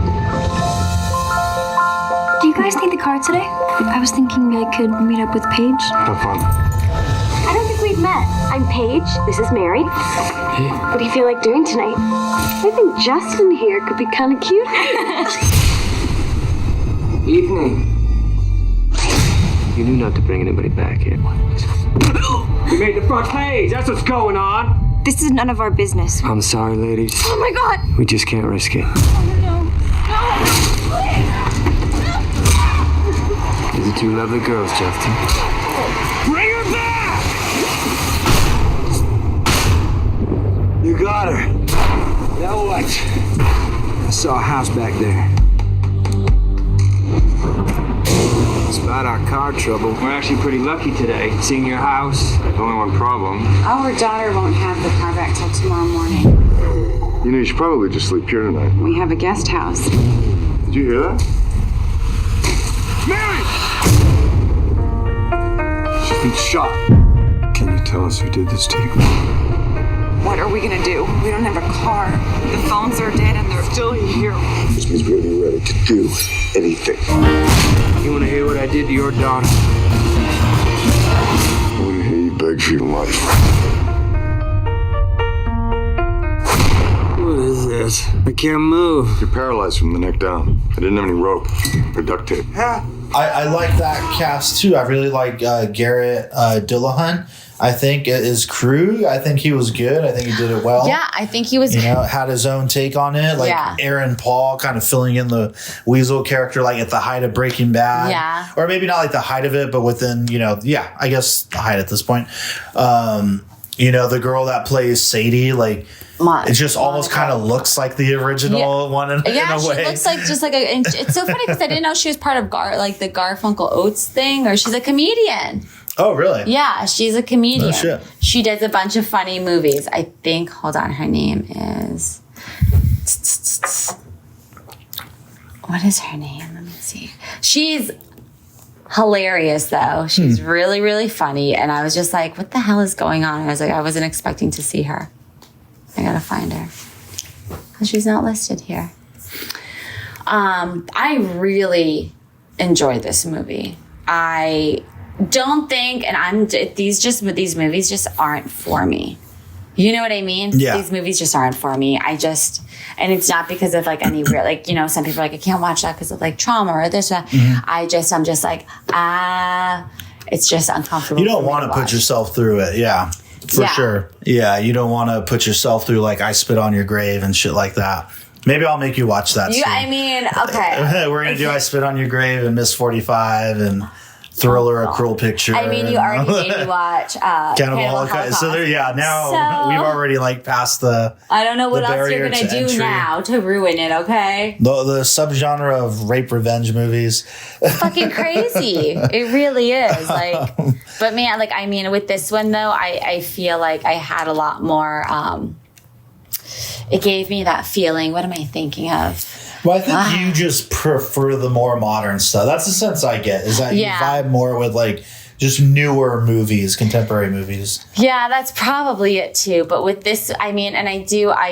Do you guys need the car today? I was thinking I could meet up with Paige. Have fun. I don't think we've met. I'm Paige. This is Mary. Hey. What do you feel like doing tonight? I think Justin here could be kind of cute. Evening. You knew not to bring anybody back here. We made the front page. That's what's going on. This is none of our business. I'm sorry, ladies. Oh my God! We just can't risk it. No. These are two lovely girls, Justin. Bring her back! You got her. Now what? I saw a house back there. It's about our car trouble. We're actually pretty lucky today. Seeing your house. Only one problem. Our daughter won't have the car back till tomorrow morning. You know, you should probably just sleep here tonight. We have a guest house. Did you hear that? Mary! She's been shot. Can you tell us who did this to you? What are we gonna do? We don't have a car. The phones are dead and they're still here. Which means we're gonna be ready to do anything. You want to hear what I did to your daughter? I want to hear you beg for your life. What is this? I can't move. You're paralyzed from the neck down. I didn't have any rope or duct tape. I like that cast too. I really like Garrett Dillahunt. I think is Krug. I think he was good. I think he did it well. Yeah, I think he was. You know, had his own take on it. Like Aaron Paul kind of filling in the Weasel character, like at the height of Breaking Bad. Yeah. Or maybe not like the height of it, but within, I guess the height at this point. The girl that plays Sadie, like, it just almost kind of looks like the original one in a way. Yeah, she looks like just like a. It's so funny because I didn't know she was part of the Garfunkel Oates thing, or she's a comedian. Oh, really? Yeah, she's a comedian. Oh, shit. She does a bunch of funny movies. I think, hold on, her name is... What is her name? Let me see. She's hilarious, though. She's really, really funny. And I was just like, what the hell is going on? I was like, I wasn't expecting to see her. I gotta find her. Because she's not listed here. I really enjoyed this movie. I don't think, and these movies just aren't for me. You know what I mean? Yeah. These movies just aren't for me. And it's not because of like any real, like, some people are like, I can't watch that because of like trauma or this or that. Mm-hmm. I'm just like, it's just uncomfortable. You don't want to put yourself through it. Yeah, for sure. Yeah. You don't want to put yourself through like I Spit on Your Grave and shit like that. Maybe I'll make you watch that soon. I mean, okay. We're going to do I Spit on Your Grave and Miss 45 and Thriller, A Cruel Picture. I mean, you already made me watch Cannibal Holocaust. So now we've already like passed the. I don't know what else you're gonna do entry. now to ruin it. Okay. The subgenre of rape revenge movies. It's fucking crazy. It really is. Like, but man, like I mean, with this one though, I feel like I had a lot more. It gave me that feeling. What am I thinking of? Well, I think you just prefer the more modern stuff. That's the sense I get, is that you vibe more with like just newer movies, contemporary movies. Yeah, that's probably it too. But with this, I mean, and I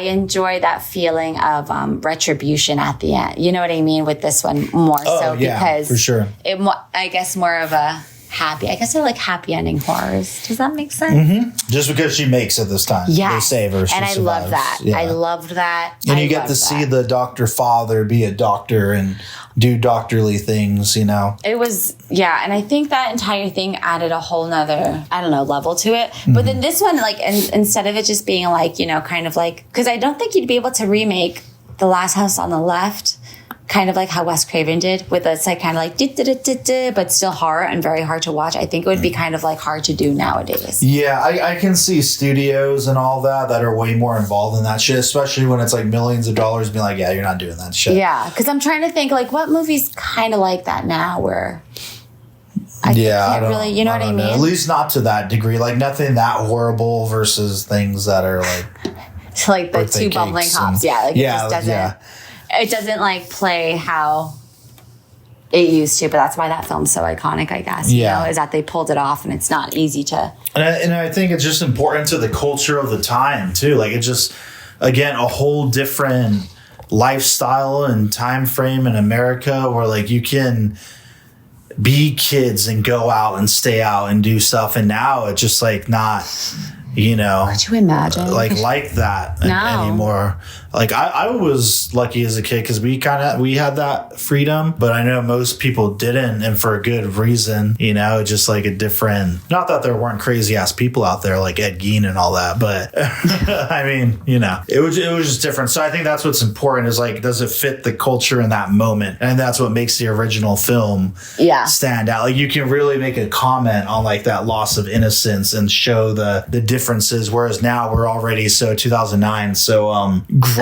enjoy that feeling of retribution at the end. You know what I mean? With this one more because for sure. I guess more of a happy. I guess I like happy ending horrors. Does that make sense? Mm-hmm. Just because she makes it this time. Yeah. They save her. And I love that. Yeah. I loved that. And you get to see the doctor father be a doctor and do doctorly things, It was, and I think that entire thing added a whole nother, level to it. Mm-hmm. But then this one, like, instead of it just being like, kind of like, because I don't think you'd be able to remake The Last House on the Left. kind of like how Wes Craven did, with it's like kind of like but still horror and very hard to watch. I think it would be kind of like hard to do nowadays. Yeah, I can see studios and all that are way more involved in that shit, especially when it's like millions of dollars being like, yeah, you're not doing that shit. Yeah, because I'm trying to think like what movies kind of like that now where I can't really, you know what I mean? At least not to that degree. Like nothing that horrible versus things that are like so like the two bumbling cops. Yeah, like it just doesn't it doesn't like play how it used to, but that's why that film's so iconic, I guess. You know, is that they pulled it off and it's not easy to. And I think it's just important to the culture of the time too. Like it just, again, a whole different lifestyle and time frame in America where like you can be kids and go out and stay out and do stuff. And now it's just like not, you know, could you imagine like that anymore? Like I was lucky as a kid because we had that freedom, but I know most people didn't, and for a good reason. You know, just like a different. Not that there weren't crazy ass people out there like Ed Gein and all that, but I mean, you know, it was just different. So I think that's what's important is like, does it fit the culture in that moment? And that's what makes the original film stand out. Like you can really make a comment on like that loss of innocence and show the differences, whereas now we're already 2009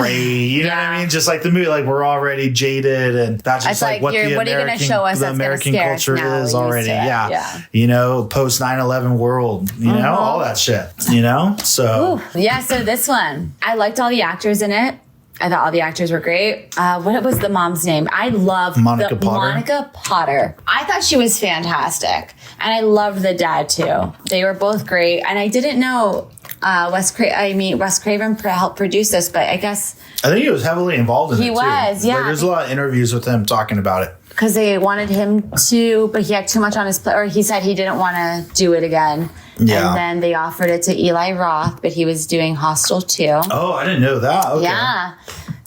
gray, you know what I mean? Just like the movie, like we're already jaded, and that's just like what the American culture is already. You know, post 9/11 world, you know, all that shit, you know. So so this one, I liked all the actors in it. I thought all the actors were great. What was the mom's name? I loved Monica Potter. I thought she was fantastic. And I loved the dad too. They were both great. And I didn't know Wes Craven helped produce this, but I guess... I think he was heavily involved in it too. He was, yeah. Like, there's a lot of interviews with him talking about it. Because they wanted him to, but he had too much on his plate, or he said he didn't want to do it again. Yeah. And then they offered it to Eli Roth, but he was doing Hostel 2. Oh, I didn't know that. Okay. Yeah.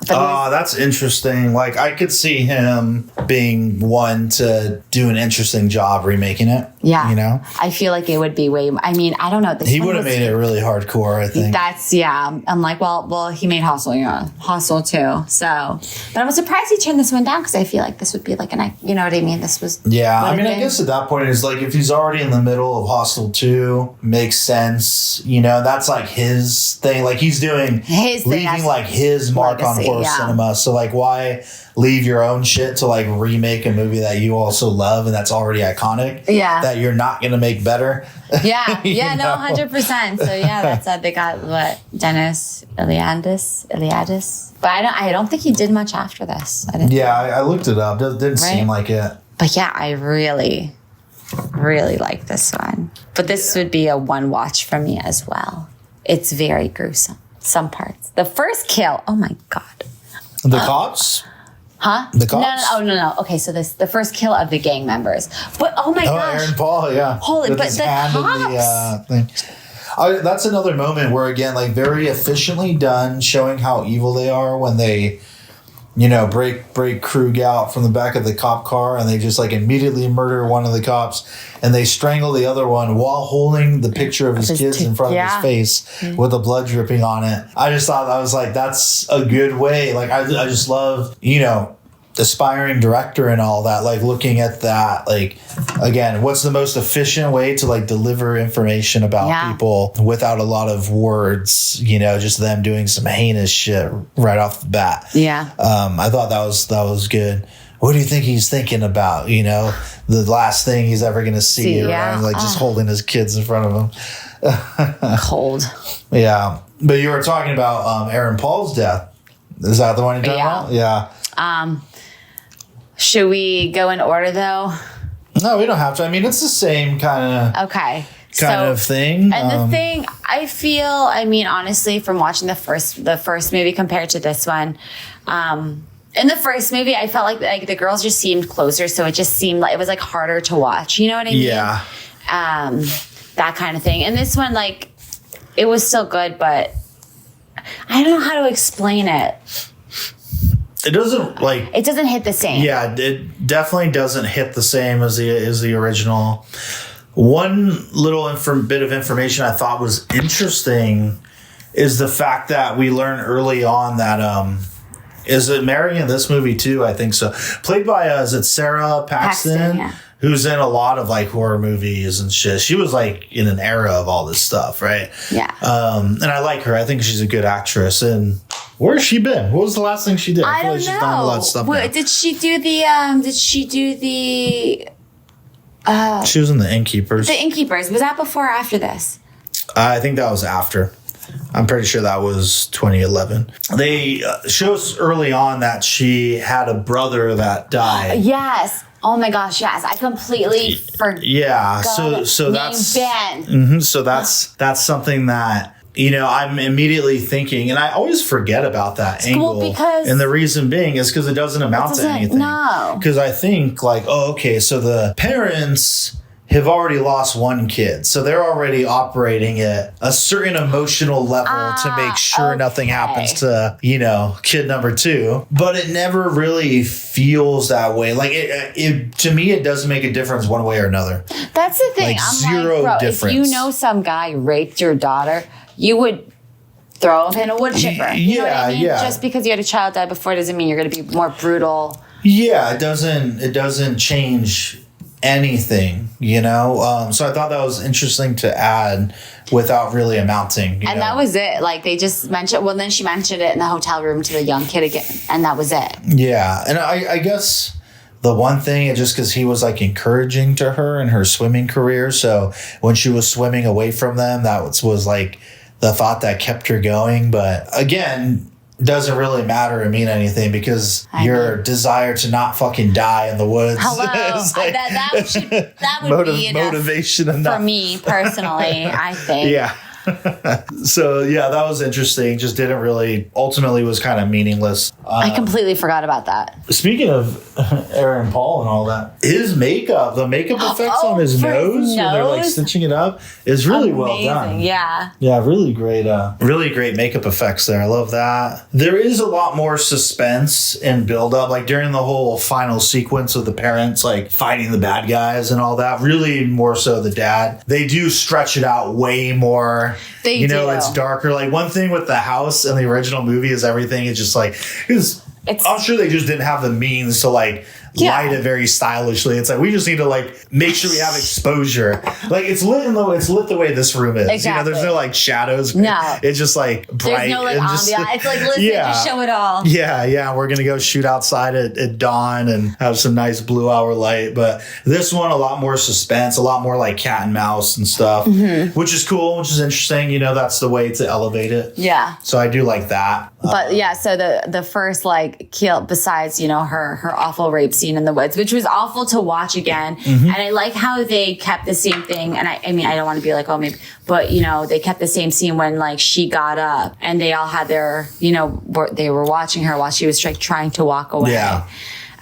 Oh, that's interesting. Like, I could see him being one to do an interesting job remaking it. Yeah. You know? I feel like it would be I don't know. He would have made it really hardcore, I think. I'm like, well, he made Hostel too. So, but I was surprised he turned this one down because I feel like this would be like you know what I mean? This was. Yeah. I mean, I guess at that point, it's like if he's already in the middle of Hostel 2, makes sense. You know, that's like his thing. Like he's doing, leaving like his mark on horror cinema. So like, why leave your own shit to like remake a movie that you also love and that's already iconic? Yeah. That you're not going to make better. Yeah. Yeah. No, 100%. So yeah, that's they got Dennis Iliadis. But I don't think he did much after this. I looked it up. Didn't seem like it. But yeah, I really, really like this one. But this would be a one watch for me as well. It's very gruesome. Some parts. The first kill. Oh my God. The cops? Huh? The cops? No. Okay, so the first kill of the gang members. But oh my gosh. Aaron Paul, yeah. Holy, but the cops. Thing. That's another moment where, again, like very efficiently done, showing how evil they are when they, you know, break Krug out from the back of the cop car and they just like immediately murder one of the cops and they strangle the other one while holding the picture of his kids in front of his face with the blood dripping on it. I just thought that was like, that's a good way. Like, I just love, you know, aspiring director and all that, like looking at that, like, again, what's the most efficient way to like deliver information about people without a lot of words, you know, just them doing some heinous shit right off the bat. I thought that was good. What do you think he's thinking about, you know, the last thing he's ever gonna see around, like just holding his kids in front of him. Cold. Yeah, but you were talking about Aaron Paul's death. Is that the one you're talking about? Yeah. Should we go in order though? No, we don't have to. I mean, it's the same kind of of thing. And the thing I feel, I mean, honestly, from watching the first movie compared to this one, in the first movie, I felt like the girls just seemed closer, so it just seemed like it was like harder to watch. You know what I mean? Yeah. That kind of thing. And this one, like, it was still good, but I don't know how to explain it. It doesn't hit the same. Yeah, it definitely doesn't hit the same as the original. One little bit of information I thought was interesting is the fact that we learned early on that Is it Mary in this movie too? I think so. Played by is it Sarah Paxton? Yeah. Who's in a lot of like horror movies and shit. She was like in an era of all this stuff, right? Yeah. And I like her. I think she's a good actress. And where has she been? What was the last thing she did? I don't she's know. done a lot of stuff now. Did she do the? She was in The Innkeepers. The Innkeepers. Was that before or after this? I think that was after. I'm pretty sure that was 2011. They show us early on that she had a brother that died. Yes. Oh my gosh, yes. I completely forgot. Yeah. So that's Ben. Mm-hmm, so that's something that, you know, I'm immediately thinking, and I always forget about that angle. Because and the reason being is because it doesn't amount to anything. No. Because I think like, oh, okay, so the parents have already lost one kid. So they're already operating at a certain emotional level to make sure nothing happens to, you know, kid number 2. But it never really feels that way. Like it to me, it doesn't make a difference one way or another. That's the thing. Like I'm zero like, bro, difference. if you know some guy raped your daughter, you would throw him in a wood chipper. You know what I mean? Yeah. Just because you had a child die before doesn't mean you're going to be more brutal. Yeah, it doesn't change anything, you know? So I thought that was interesting to add without really amounting. You know? That was it. Like they just mentioned, well, then she mentioned it in the hotel room to the young kid again. And that was it. Yeah. And I guess the one thing, just because he was like encouraging to her in her swimming career. So when she was swimming away from them, that was like the thought that kept her going. But again, doesn't really matter or mean anything because your desire to not fucking die in the woods. Hello. Like, that would be enough motivation enough. for me personally, I think. Yeah. So yeah, that was interesting. Just didn't really, ultimately was kind of meaningless. I completely forgot about that. Speaking of Aaron Paul and all that, his makeup, the makeup effects on his nose when they're like stitching it up is really well done. Yeah. Yeah, really great makeup effects there. I love that. There is a lot more suspense and build up, like during the whole final sequence of the parents like fighting the bad guys and all that. Really more so the dad. They do stretch it out way more. They do. It's darker. Like one thing with the house in the original movie is everything is just like, I'm sure they just didn't have the means to like light it very stylishly. It's like we just need to like make sure we have exposure. Like it's lit the way this room is. Exactly. You know, there's no like shadows. No. It's just like bright. There's no like and ambiance. just, It's like listen, just show it all. Yeah. We're gonna go shoot outside at dawn and have some nice blue hour light. But this one, a lot more suspense, a lot more like cat and mouse and stuff, which is cool, which is interesting. You know, that's the way to elevate it. Yeah. So I do like that. But yeah, so the first like kill besides, you know, her awful rape scene in the woods, which was awful to watch again. And I like how they kept the same thing. And I mean, I don't want to be like, oh, maybe, but you know, they kept the same scene when like she got up and they all had their, you know, they were watching her while she was like trying to walk away. Yeah.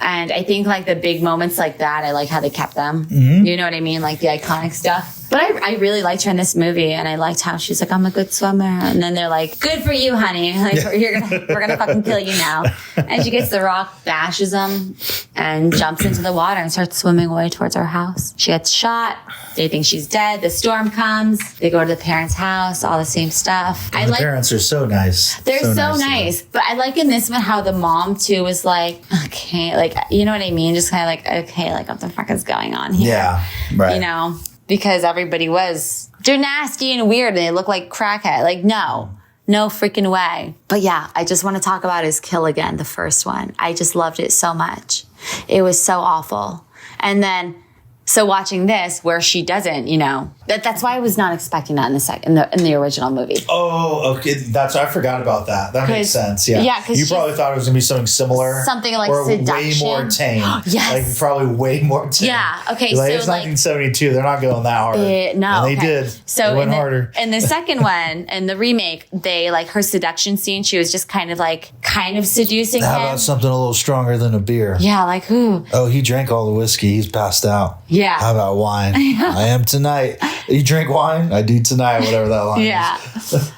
And I think like the big moments like that, I like how they kept them. You know what I mean? Like the iconic stuff. But I really liked her in this movie, and I liked how she's like, I'm a good swimmer. And then they're like, good for you, honey. Like, we're gonna fucking kill you now. And she gets the rock, bashes him, and jumps into the water and starts swimming away towards her house. She gets shot. They think she's dead. The storm comes. They go to the parents' house, all the same stuff. The parents are so nice. They're so nice. But I like in this one how the mom, too, was like, okay, like, you know what I mean? Just kind of like, okay, like, what the fuck is going on here? Yeah, right. You know? Because everybody they're nasty and weird and they look like crackhead. Like, no freaking way. But yeah, I just want to talk about his kill again, the first one. I just loved it so much. It was so awful. And then, so watching this where she doesn't, you know, that's why I was not expecting that in the original movie. Oh, okay. I forgot about that. That makes sense. Yeah. Yeah, because you probably thought it was gonna be something similar, something like or seduction. way more tame. Yes, like probably way more tame. Yeah. Okay. Like, so it's 1972. They're not going that hard. No, and they did. So they went harder. In the second one, in the remake, they like her seduction scene. She was just kind of seducing How him. about something a little stronger than a beer? Yeah, like who? Oh, he drank all the whiskey. He's passed out. Yeah. How about wine? I am tonight. You drink wine? I do tonight. Whatever that line is.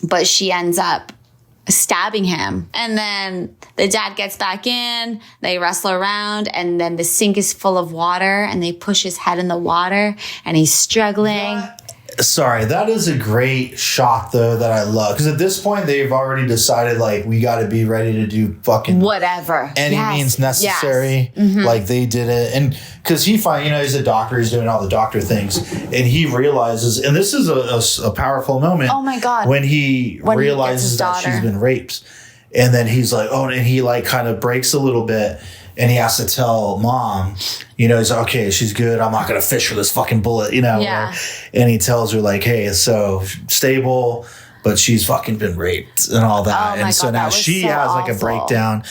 But she ends up stabbing him, and then the dad gets back in. They wrestle around, and then the sink is full of water, and they push his head in the water, and he's struggling. Sorry, that is a great shot though that I love, because at this point they've already decided like we got to be ready to do fucking whatever any means necessary. Like they did it, and because he's a doctor, he's doing all the doctor things, and he realizes, and this is a powerful moment. Oh my god! When he realizes that she's been raped, and then he's like, oh, and he like kind of breaks a little bit. And he has to tell mom, he's like, okay, she's good. I'm not going to fish for this fucking bullet, Yeah. And he tells her like, hey, so stable, but she's fucking been raped and all that. And so now she has like a breakdown.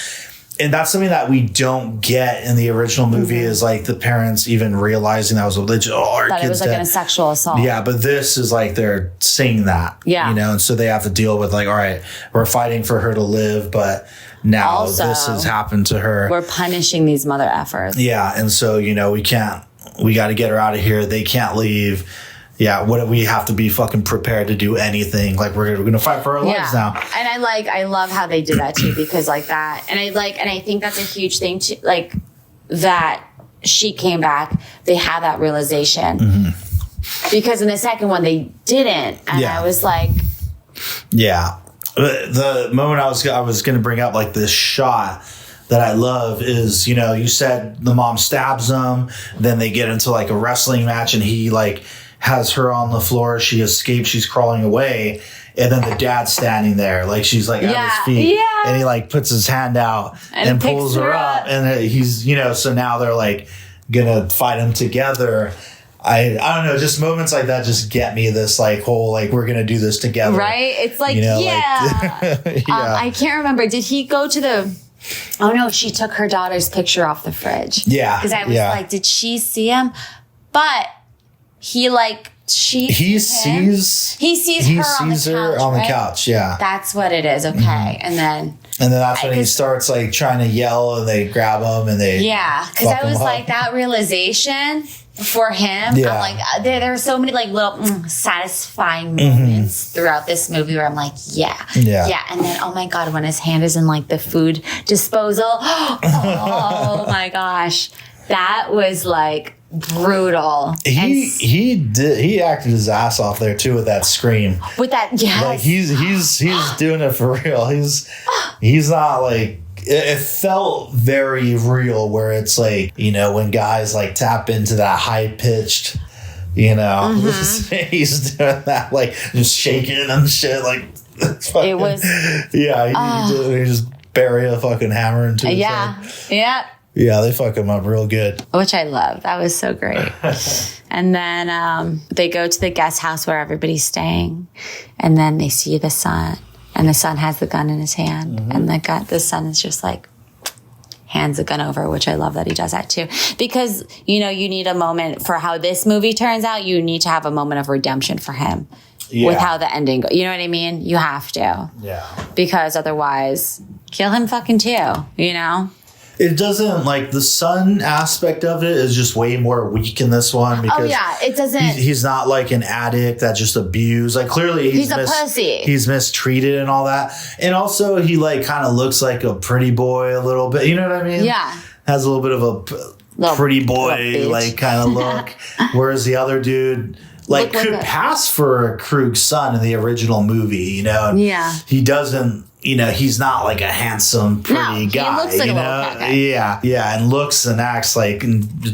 And that's something that we don't get in the original movie is like the parents even realizing that was a legit, that it was like a sexual assault. Yeah, but this is like they're seeing that. Yeah. And so they have to deal with like, all right, we're fighting for her to live, but now also, this has happened to her. We're punishing these mother effers. Yeah, and so we got to get her out of here. They can't leave. Yeah, we have to be fucking prepared to do anything. Like we're gonna fight for our lives now. And I love how they did that too, because like that, and I think that's a huge thing too. Like that she came back, they had that realization because in the second one they didn't, and I was like, yeah. The moment I was going to bring up like this shot that I love is, you said the mom stabs him, then they get into like a wrestling match and he like has her on the floor. She escapes. She's crawling away. And then the dad's standing there. Like she's like at his feet. Yeah. And he like puts his hand out and pulls her up. And he's, so now they're like going to fight him together. I don't know, just moments like that just get me this like whole like we're gonna do this together, right? It's like I can't remember. Did he go to the? Oh no, she took her daughter's picture off the fridge. Yeah, because I was like, did she see him? But he like he sees her on the couch. Yeah, that's what it is. Okay, and then that's when he starts like trying to yell and they grab him and they because I was like that realization. For him, I'm like, there are so many like little satisfying moments throughout this movie where I'm like, yeah. And then, oh my God, when his hand is in like the food disposal, oh my gosh, that was like brutal. He acted his ass off there too with that scream. With that, like he's doing it for real. He's not like. It felt very real where it's like, when guys like tap into that high pitched, he's doing that, like just shaking and shit. Like, fucking, it was, he just bury a fucking hammer into his head. Yeah, they fuck him up real good. Which I love. That was so great. And then they go to the guest house where everybody's staying. And then they see the son. And the son has the gun in his hand. And the son is just like, hands the gun over, which I love that he does that too. Because, you need a moment for how this movie turns out. You need to have a moment of redemption for him with how the ending goes. You know what I mean? You have to. Yeah. Because otherwise, kill him fucking too, It doesn't, like, the son aspect of it is just way more weak in this one. Because it doesn't. He's not like an addict that just abused. Like, clearly he's a pussy. He's mistreated and all that. And also, he, like, kind of looks like a pretty boy a little bit. You know what I mean? Yeah. Has a little bit of a pretty boy, like, kind of look. Whereas the other dude, like, could pass for a Krug's son in the original movie, Yeah. He doesn't. He's not like a handsome, pretty guy. He looks like a little cat guy. Yeah, and looks and acts like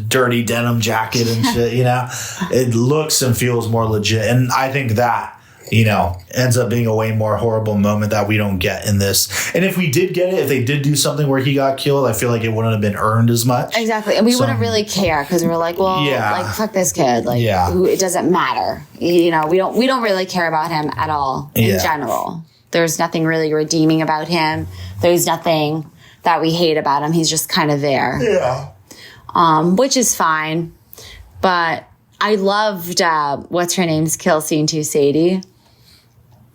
dirty denim jacket and shit. It looks and feels more legit, and I think that ends up being a way more horrible moment that we don't get in this. And if we did get it, if they did do something where he got killed, I feel like it wouldn't have been earned as much. Exactly, and we wouldn't really care because we're like, well, like fuck this kid, like it doesn't matter. We don't really care about him at all in general. There's nothing really redeeming about him. There's nothing that we hate about him. He's just kind of there. Yeah. Which is fine. But I loved, what's her name's kill scene too, Sadie.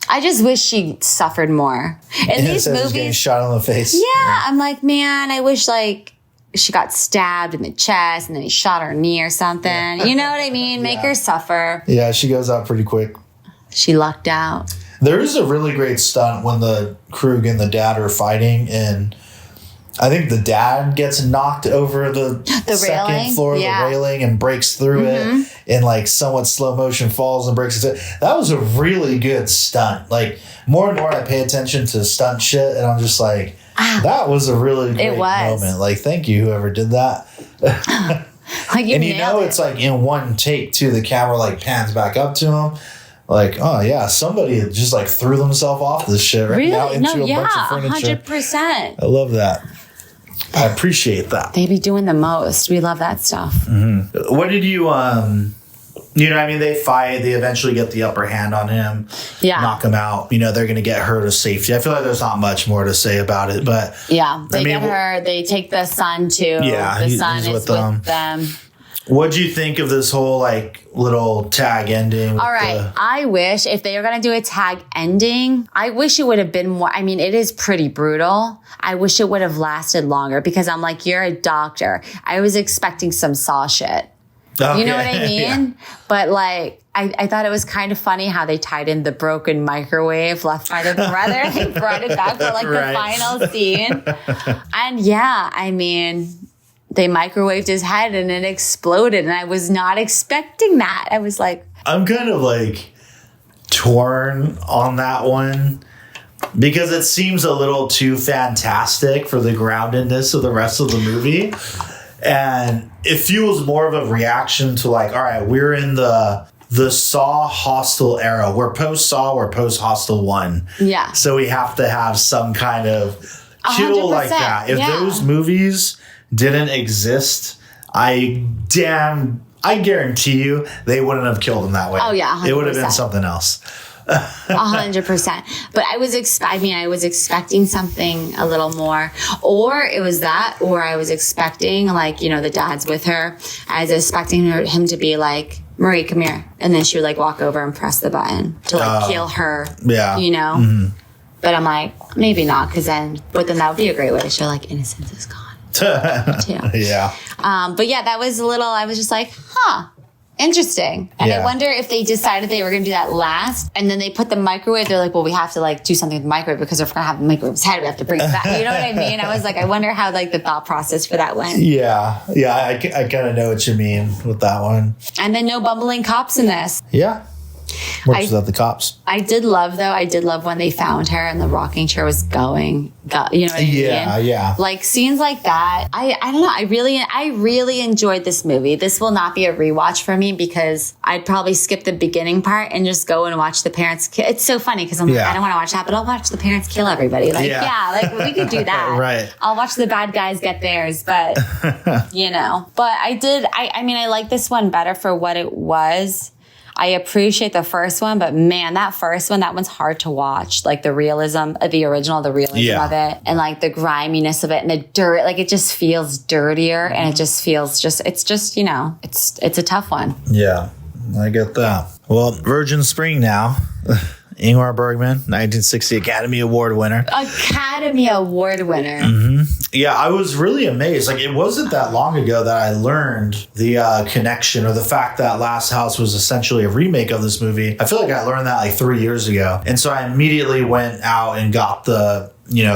I just wish she suffered more. In these movies. Getting shot in the face. Yeah. I'm like, man, I wish like she got stabbed in the chest and then he shot her knee or something. You know what I mean? Make her suffer. Yeah, she goes out pretty quick. She lucked out. There is a really great stunt when the Krug and the dad are fighting, and I think the dad gets knocked over the second railing? floor of the railing and breaks through it in like somewhat slow motion, falls and breaks it. That was a really good stunt. Like more and more I pay attention to stunt shit and I'm just like, that was a really great moment. Like, thank you, whoever did that. Like and you know, it's like in one take too, the camera like pans back up to him. Like, oh yeah, somebody just like threw themselves off this shit right now into a bunch of furniture. 100%. I love that. I appreciate that. They be doing the most. We love that stuff. Mm-hmm. What did you, you know what I mean? They fight. They eventually get the upper hand on him. Yeah. Knock him out. You know, they're going to get her to safety. I feel like there's not much more to say about it, but. Yeah. They get her. They take the son too. Yeah. The son is with them. What'd you think of this whole like little tag ending? All right. I wish if they were going to do a tag ending, I wish it would have been more. I mean, it is pretty brutal. I wish it would have lasted longer because I'm like, you're a doctor. I was expecting some Saw shit. Okay. You know what I mean? Yeah. But like, I thought it was kind of funny how they tied in the broken microwave left by the brother. They brought it back for like the final scene. And yeah, I mean, they microwaved his head and it exploded. And I was not expecting that. I was like, I'm kind of like torn on that one because it seems a little too fantastic for the groundedness of the rest of the movie. And it feels more of a reaction to like, all right, we're in the Saw Hostel era. We're post-Saw, we're post-Hostel 1. Yeah. So we have to have some kind of kill like that. If those movies didn't exist, I guarantee you they wouldn't have killed him that way. Oh yeah, 100%. It would have been something else. 100%. But I was expecting something a little more, or it was that, or I was expecting like, you know, the dad's with her. I was expecting him to be like, Marie, come here, and then she would like walk over and press the button to like kill her. Yeah, you know. Mm-hmm. But I'm like, maybe not, because then that would be a great way to show like innocence is gone. Yeah. But yeah, that was a little, I was just like, interesting. And I wonder if they decided they were going to do that last, and then they put the microwave. They're like, well, we have to like do something with the microwave because if we're going to have the microwave's head, we have to bring it back. You know what I mean? I was like, I wonder how like the thought process for that went. Yeah. I kind of know what you mean with that one. And then no bumbling cops in this. Yeah. Works without the cops. I did love when they found her and the rocking chair was going. You know what I mean? Yeah. Like scenes like that. I don't know. I really enjoyed this movie. This will not be a rewatch for me because I'd probably skip the beginning part and just go and watch the parents kill. It's so funny because I'm like, I don't want to watch that, but I'll watch the parents kill everybody. Like, like we could do that. Right. I'll watch the bad guys get theirs, but you know. But I mean, I like this one better for what it was. I appreciate the first one, but man, that one's hard to watch. Like the realism of the original, the realism of it, and like the griminess of it and the dirt. Like it just feels dirtier and it just feels it's just, you know, it's a tough one. Yeah, I get that. Well, Virgin Spring now. Ingmar Bergman, 1960 Academy Award winner. Mm-hmm. Yeah, I was really amazed. Like, it wasn't that long ago that I learned the connection or the fact that Last House was essentially a remake of this movie. I feel like I learned that like 3 years ago. And so I immediately went out and got the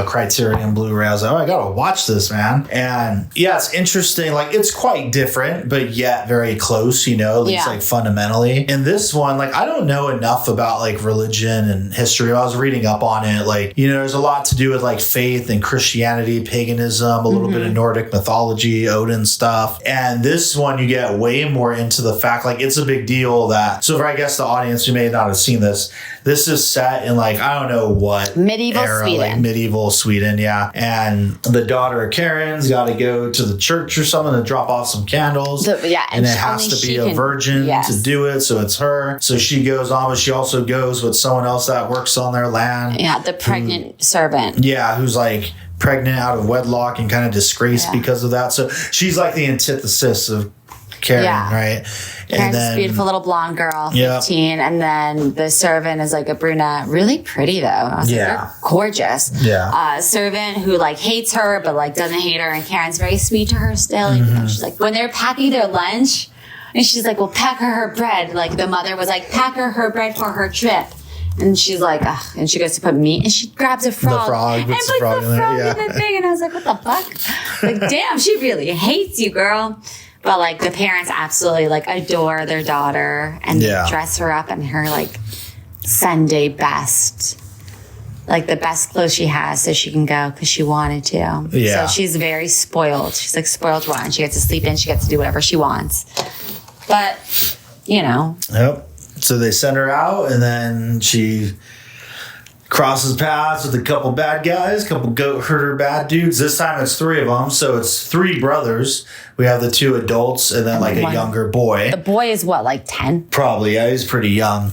Criterion Blu-ray. I was like, I gotta watch this, man. And yeah, it's interesting. Like, it's quite different, but yet very close, at least like fundamentally. In this one, like, I don't know enough about like religion and history. I was reading up on it. Like, there's a lot to do with like faith and Christianity, paganism, a little bit of Nordic mythology, Odin stuff. And this one, you get way more into the fact, like, it's a big deal that, so for I guess the audience who may not have seen this is set in like, I don't know what medieval era, Sweden. Like medieval Sweden, yeah. And the daughter of Karen's got to go to the church or something to drop off some candles. And it has to be a virgin to do it. So it's her. So she goes on, but she also goes with someone else that works on their land. Yeah, the pregnant servant. Yeah, who's like pregnant out of wedlock and kind of disgraced because of that. So she's like the antithesis of Karen, right? Karen's this beautiful little blonde girl, 15, and then the servant is like a brunette, really pretty though. I was like, they're gorgeous. Yeah. Servant who like hates her, but like doesn't hate her, and Karen's very sweet to her still. She's like, when they're packing their lunch, and she's like, well, pack her bread. Like the mother was like, pack her bread for her trip. And she's like, ugh. And she goes to put meat, and she grabs a frog. The frog, and puts the frog in the thing. And I was like, what the fuck? Like, damn, she really hates you, girl. But like the parents absolutely like adore their daughter and they dress her up in her like Sunday best, like the best clothes she has, so she can go because she wanted to. Yeah. So she's very spoiled. She's like spoiled rotten. She gets to sleep in. She gets to do whatever she wants. But Yep. So they send her out, and then she crosses paths with a couple bad guys, couple goat herder bad dudes. This time it's 3 of them, so it's 3 brothers. We have the 2 adults and then like a younger boy. The boy is what, like 10? Probably, yeah, he's pretty young.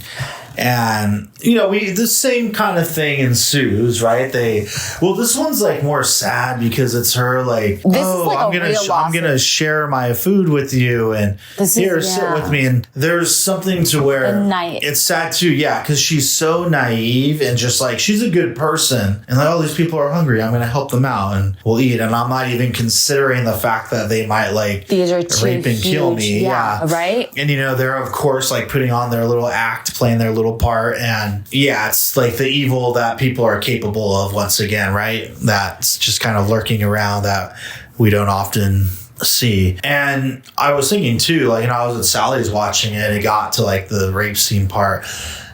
And, the same kind of thing ensues, right? This one's like more sad because it's her like, I'm going to share my food with you and sit with me. And there's something to where it's sad too. Yeah. Cause she's so naive and just like, she's a good person. And like, oh, these people are hungry. I'm going to help them out and we'll eat. And I'm not even considering the fact that they might like rape and kill me. Yeah. Right. And, they're of course like putting on their little act, playing their little part, and it's like the evil that people are capable of once again, right? That's just kind of lurking around that we don't often see. And I was thinking too, like, I was at Sally's watching it and it got to like the rape scene part,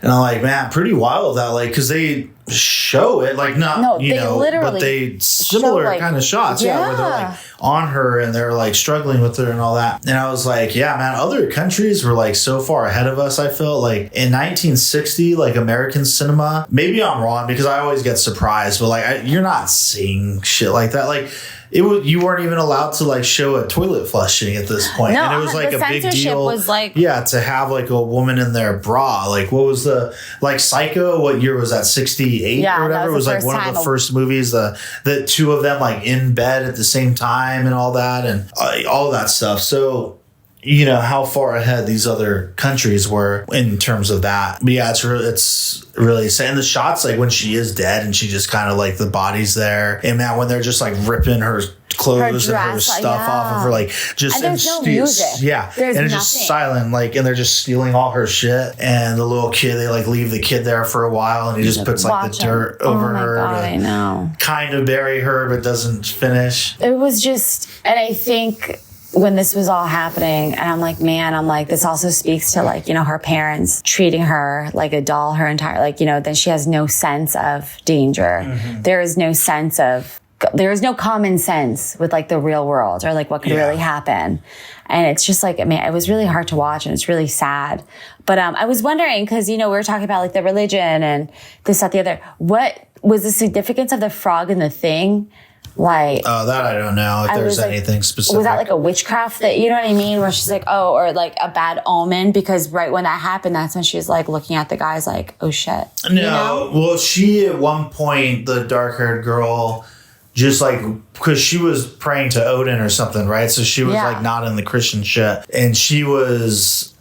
and I'm like, man, pretty wild that like, because they show it like but they similar kind of shots where they're like on her and they're like struggling with her and all that. And I was like, yeah, man, other countries were like so far ahead of us. I felt like in 1960, like American cinema, maybe I'm wrong because I always get surprised, but like you're not seeing shit like that. Like you weren't even allowed to like show a toilet flushing at this point. And it was like a big deal. Was like, to have like a woman in their bra. Like what was the like Psycho? What year was that? 68 or whatever. It was like one of the first movies. The 2 of them like in bed at the same time and all that and all that stuff. So how far ahead these other countries were in terms of that. But yeah, it's really saying the shots like when she is dead and she just kind of like the body's there, and man, when they're just like ripping her clothes and her stuff off of her, like just, and there's no music. And it's just silent, like, and they're just stealing all her shit. And the little kid, they like leave the kid there for a while, and he just puts like the dirt over her to kind of bury her, but doesn't finish. It was just, and I think when this was all happening, and I'm like, this also speaks to like, her parents treating her like a doll her entire, like, then she has no sense of danger. Mm-hmm. There is no common sense with like the real world or like what could really happen. And it's just like, it was really hard to watch and it's really sad. But I was wondering, because, we were talking about like the religion and this, that, the other. What was the significance of the frog in the thing? Like, that I don't know if there's anything specific. Was that like a witchcraft that, you know what I mean? Where she's like, or like a bad omen, because right when that happened, that's when she's like looking at the guys like, oh shit. No, well, she at one point, the dark haired girl, just like, because she was praying to Odin or something, right? So she was like not in the Christian shit. And she's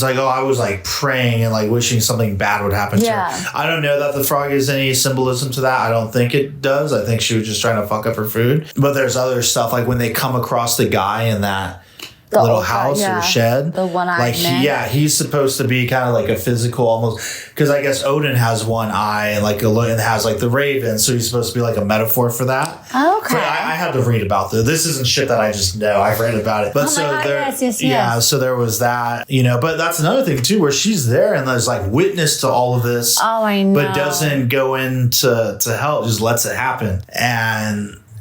like, oh, I was like praying and like wishing something bad would happen to her. I don't know that the frog has any symbolism to that. I don't think it does. I think she was just trying to fuck up her food. But there's other stuff, like when they come across the guy in that little house or shed, the one-eyed man. He's supposed to be kind of like a physical, almost, because I guess Odin has one eye and like and has like the raven, so he's supposed to be like a metaphor for that. Okay. I had to read about this isn't shit that I just know. I've read about it. But so there was that, but that's another thing too, where she's there and there's like witness to all of this. Oh, I know. But doesn't go into help, just lets it happen.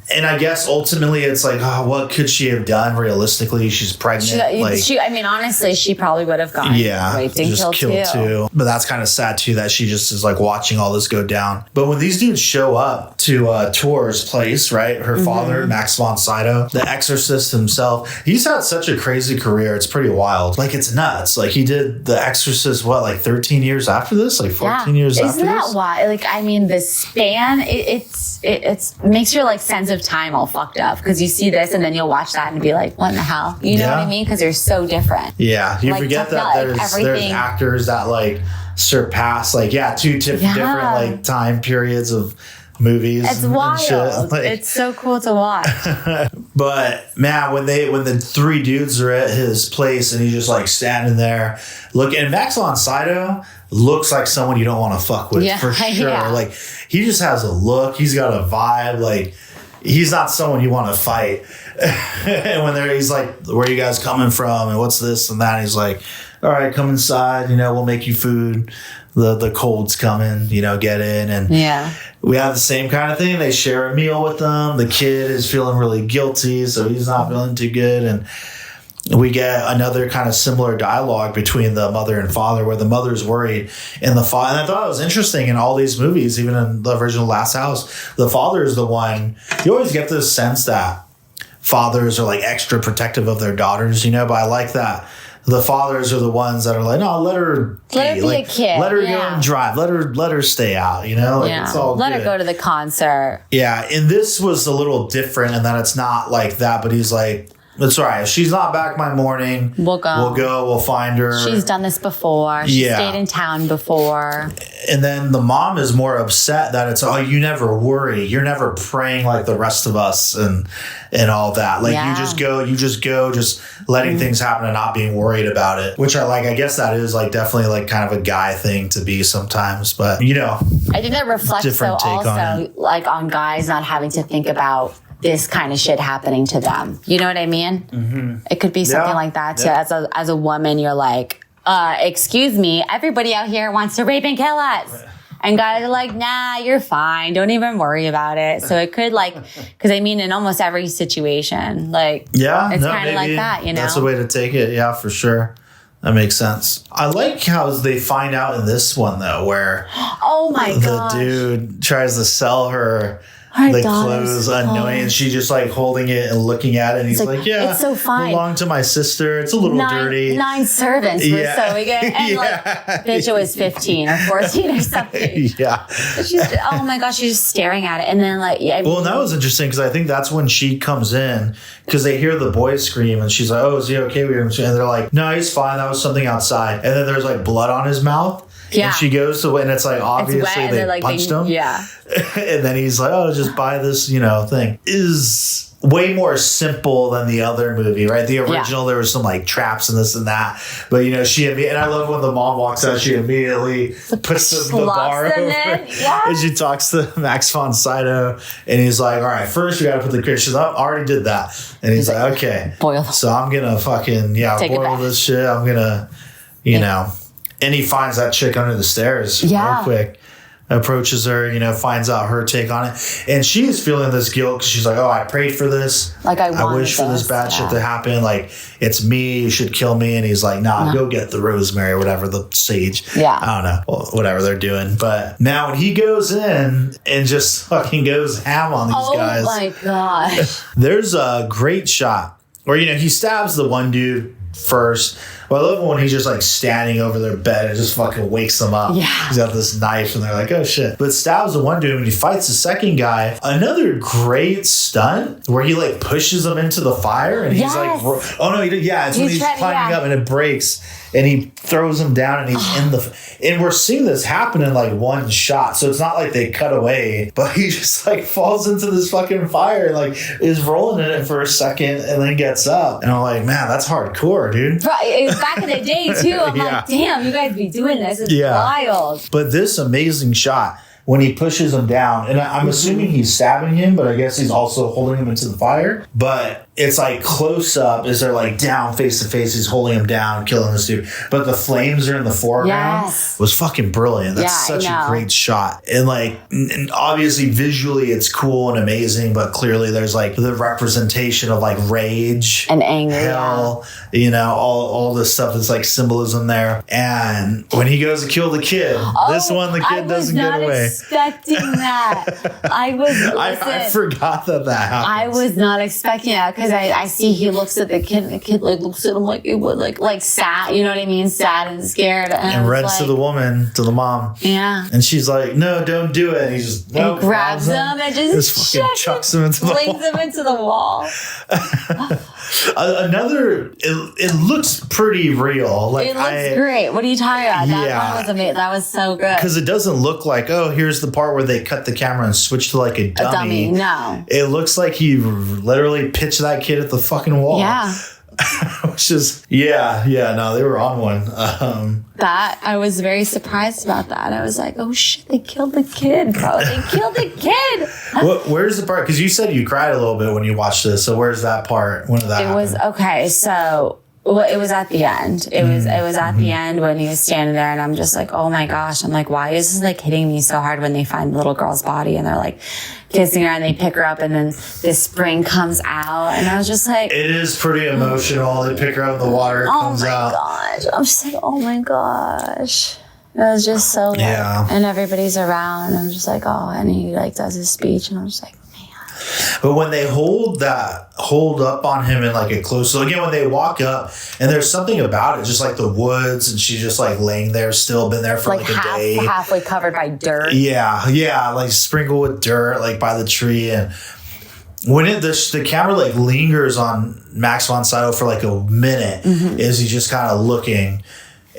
And I guess ultimately it's like, what could she have done realistically? She's pregnant. Honestly, she probably would have gotten raped and killed too. But that's kind of sad too, that she just is like watching all this go down. But when these dudes show up to Tor's place, right? Her father, Max von Sydow, the exorcist himself, he's had such a crazy career. It's pretty wild. Like, it's nuts. Like, he did The Exorcist, like 13 years after this? Like 14 years after this? Isn't that why? Like, the span, it makes your like sense of time all fucked up, because you see this and then you'll watch that and be like, what in the hell? You know what I mean? Because they're so different. Yeah, you forget that there's actors that like surpass 2 different like time periods of movies. It's and wild. Shit. Like, it's so cool to watch. But man, when the three dudes are at his place and he's just like standing there looking, and Max von Sydow looks like someone you don't want to fuck with for sure. Yeah. Like he just has a look. He's got a vibe. Like he's not someone you want to fight. And when he's like, "Where are you guys coming from? And what's this and that?" And he's like, "All right, come inside. We'll make you food. The cold's coming. Get in." And we have the same kind of thing. They share a meal with them. The kid is feeling really guilty, so he's not feeling too good. And we get another kind of similar dialogue between the mother and father, where the mother's worried and the father. And I thought it was interesting in all these movies, even in the original Last House, the father is the one. You always get this sense that fathers are like extra protective of their daughters, but I like that. The fathers are the ones that are like, no, let her be a kid. Let her go and drive. Let her stay out. It's all let good. her go to the concert. Yeah, and this was a little different in that it's not like that, but he's like, "That's all right. If she's not back by morning, we'll go. We'll find her. She's done this before. She stayed in town before." And then the mom is more upset that it's, "Oh, you never worry. You're never praying like the rest of us and all that. Like you just go, just letting things happen and not being worried about it." Which I like. I guess that is like definitely like kind of a guy thing to be sometimes, but I think that reflects also like on guys not having to think about this kind of shit happening to them. You know what I mean? Mm-hmm. It could be something like that too. Yeah. As a woman, you're like, excuse me, everybody out here wants to rape and kill us. And guys are like, nah, you're fine. Don't even worry about it. So it could because in almost every situation, it's kind of like that, That's the way to take it. Yeah, for sure. That makes sense. I like how they find out in this one though, where the dude tries to sell her the clothes unknowing, and she just like holding it and looking at it, and he's like, "Yeah, it's so fine. Belonged to my sister. It's a little dirty." 9 servants were sewing it, and bitch, it was 15 or 14 or something. Yeah, oh my gosh, she's just staring at it, and then well, that was interesting because I think that's when she comes in because they hear the boys scream, and she's like, "Oh, is he okay?" And they're like, "No, he's fine. That was something outside." And then there's like blood on his mouth. Yeah. And she goes to, and it's like, obviously it's they punched him. Yeah. And then he's like, "Oh, just buy this, thing." Is way more simple than the other movie, right? The original, there was some like traps and this and that. But, and I love when the mom walks out, she immediately puts the bar over. And she talks to Max von Sydow, and he's like, "All right, first we got to put the Christians." She's like, "I already did that." And he's like, "Okay. Boil. So I'm going to fucking, boil this shit. I'm going to, And he finds that chick under the stairs real quick. Approaches her, finds out her take on it. And she's feeling this guilt because she's like, "Oh, I prayed for this. Like, I wish for this bad shit to happen. Like, it's me. You should kill me." And he's like, "Nah, go get the rosemary or whatever, the sage." Yeah. I don't know. Well, whatever they're doing. But now when he goes in and just fucking goes ham on these guys. Oh, my gosh. There's a great shot where, he stabs the one dude first. Well, I love when he's just like standing over their bed and just fucking wakes them up. Yeah. He's got this knife and they're like, "Oh shit." But stabs the one dude and he fights the second guy. Another great stunt where he like pushes him into the fire and he's like, "Oh no, it's when he's climbing up and it breaks and he throws him down and he's in and we're seeing this happen in like one shot. So it's not like they cut away, but he just like falls into this fucking fire and like is rolling in it for a second and then gets up. And I'm like, man, that's hardcore, dude. Right. Back in the day too, I'm like, damn, you guys be doing this. It's wild. But this amazing shot when he pushes him down, and I'm assuming he's stabbing him, but I guess he's also holding him into the fire. But it's like close up as they're like down face to face. He's holding him down, killing this dude. But the flames are in the foreground. Was fucking brilliant. That's such a great shot. And like, and obviously visually it's cool and amazing, but clearly there's like the representation of like rage and anger, hell, all this stuff that's like symbolism there. And when he goes to kill the kid, this one, the kid doesn't get away. Expecting that. I forgot that happened. I was not expecting that because I see he looks at the kid and the kid like looks at him like it would like sad, you know what I mean? Sad and scared. And runs to the woman, to the mom. Yeah. And she's like, "No, don't do it." And he just grabs him and just fucking chucks him into the wall. Flings him into the wall. It looks pretty real. Like, it looks great. What are you talking about? That one was amazing. That was so good. Because it doesn't look like, oh, here's the part where they cut the camera and switch to like a dummy. No. It looks like he literally pitched that kid at the fucking wall. Yeah. Which is, no, they were on one. That, I was very surprised about that. I was like, oh shit, they killed the kid, bro. They killed the kid. Where's the part? Because you said you cried a little bit when you watched this. So where's that part? When did that happen? Was, okay, so... Well, it was at the end. It was at the end when he was standing there, and I'm just like, oh my gosh. I'm like, why is this like hitting me so hard when they find the little girl's body and they're like kissing her and they pick her up and then this spring comes out, and I was just like, it is pretty emotional. They pick her out of the water, it comes out. Oh my gosh. I'm just like, oh my gosh. It was just so and everybody's around, and I'm just like, oh, and he like does his speech, and I'm just like, but when they hold up on him in like a close, so again, when they walk up, and there's something about it, just like the woods, and she's just like laying there, still been there for like a day, halfway covered by dirt. Yeah, like sprinkled with dirt, like by the tree, and when the camera like lingers on Max von Sydow for like a minute, is he just kind of looking.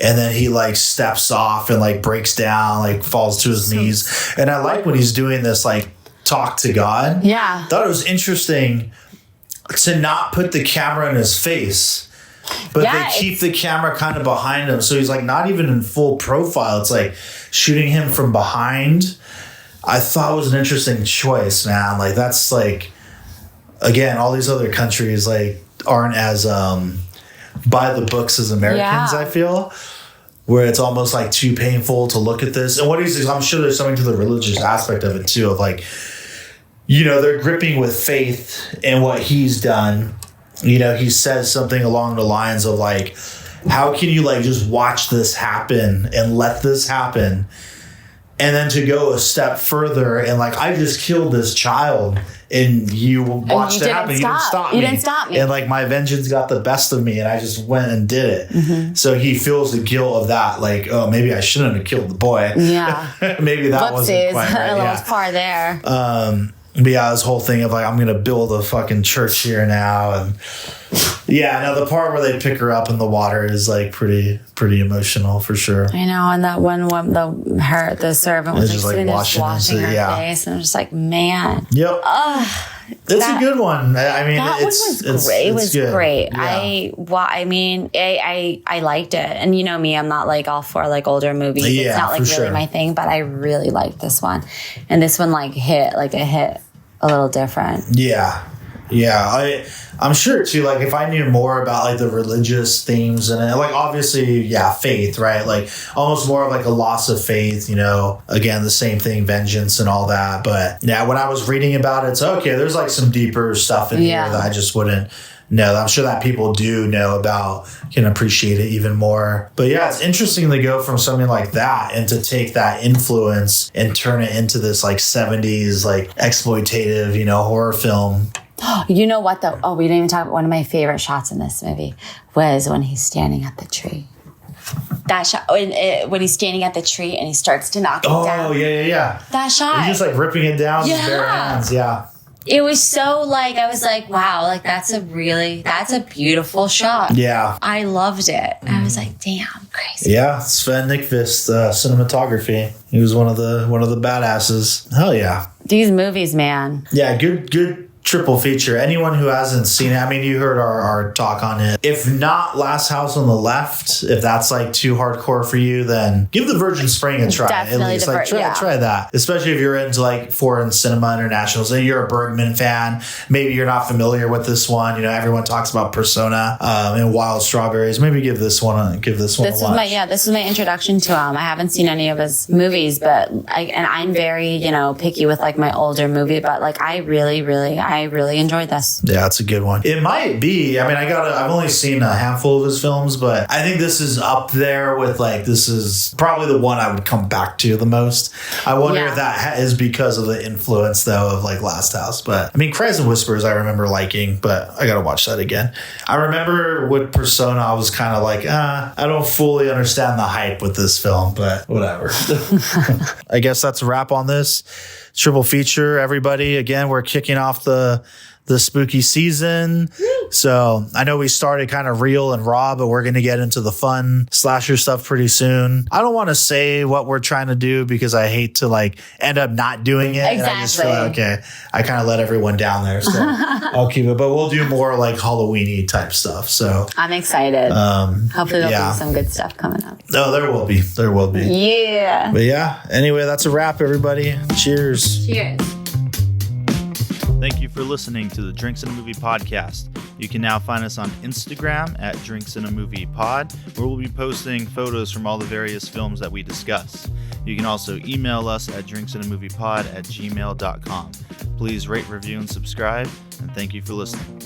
And then he like steps off and like breaks down, like falls to his knees. And I like when he's doing this like talk to God. Yeah. Thought it was interesting to not put the camera in his face, but they keep the camera kind of behind him. So he's like not even in full profile. It's like shooting him from behind. I thought it was an interesting choice, man. Like that's like, again, all these other countries like aren't as by the books as Americans, I feel, where it's almost like too painful to look at this. And what I'm sure there's something to the religious aspect of it too, of like, you know, they're gripping with faith in what he's done. You know, he says something along the lines of like, how can you like just watch this happen and let this happen? And then to go a step further and like, I just killed this child and you watched it happen. You didn't stop me. You didn't stop me. And like my vengeance got the best of me and I just went and did it. So he feels the guilt of that. Like, oh, maybe I shouldn't have killed the boy. Yeah. Maybe that wasn't quite right. A little far there. But yeah, this whole thing of like, I'm going to build a fucking church here now. And yeah, now the part where they pick her up in the water is like pretty emotional for sure. I know. And that one the servant was just like sitting washing her face. And I'm just like, man. Yep. It's a good one. I mean, that one was great. It was great. Yeah. I liked it. And you know me, I'm not like all for like older movies. Yeah, it's not like really my thing, but I really liked this one. And this one like hit a little different. Yeah. I'm sure too, like if I knew more about like the religious themes and like obviously, faith, right? Like almost more of like a loss of faith, you know, again, the same thing, vengeance and all that. But yeah, when I was reading about it, it's okay, there's like some deeper stuff in here that I just wouldn't know. I'm sure that people do know about, can appreciate it even more. But yeah, it's interesting to go from something like that and to take that influence and turn it into this like 70s, like exploitative, you know, horror film. You know what though? Oh, we didn't even talk about one of my favorite shots in this movie was when he's standing at the tree. That shot when he's standing at the tree and he starts to knock it down. Oh, yeah. That shot. He's just like ripping it down with his bare hands. Yeah. It was so like, I was like, wow, like that's a beautiful shot. Yeah. I loved it. I was like, damn, crazy. Yeah. Sven Nykvist, cinematography. He was one of the badasses. Hell yeah. These movies, man. Yeah. Good triple feature. Anyone who hasn't seen it, I mean, you heard our talk on it. If not Last House on the Left, if that's like too hardcore for you, then give The Virgin Spring a try. Definitely at least try that. Especially if you're into like foreign cinema internationals. Say you're a Bergman fan. Maybe you're not familiar with this one. You know, everyone talks about Persona and Wild Strawberries. Maybe give this one a watch. This is my introduction to him. I haven't seen any of his movies, but I'm very, you know, picky with like my older movie, but like I really enjoyed this. Yeah, it's a good one. It might be. I mean, I've only seen a handful of his films, but I think this is up there with like, this is probably the one I would come back to the most. I wonder if that is because of the influence though of like Last House. But I mean, Cries and Whispers I remember liking, but I gotta watch that again. I remember with Persona, I was kind of like, I don't fully understand the hype with this film, but whatever. I guess that's a wrap on this triple feature, everybody. Again, we're kicking off the the spooky season. So I know we started kind of real and raw, but we're going to get into the fun slasher stuff pretty soon. I don't want to say what we're trying to do because I hate to like end up not doing it. Exactly. And I just feel like, okay, I kind of let everyone down there. So I'll keep it, but we'll do more like Halloween-y type stuff. So I'm excited. Hopefully there'll be some good stuff coming up. No, there will be. There will be. Yeah. But yeah, anyway, that's a wrap, everybody. Cheers. Cheers. Thank you for listening to the Drinks in a Movie podcast. You can now find us on Instagram at Drinks in a Movie Pod, where we'll be posting photos from all the various films that we discuss. You can also email us at drinksinAmoviepod@gmail.com. Please rate, review, and subscribe, and thank you for listening.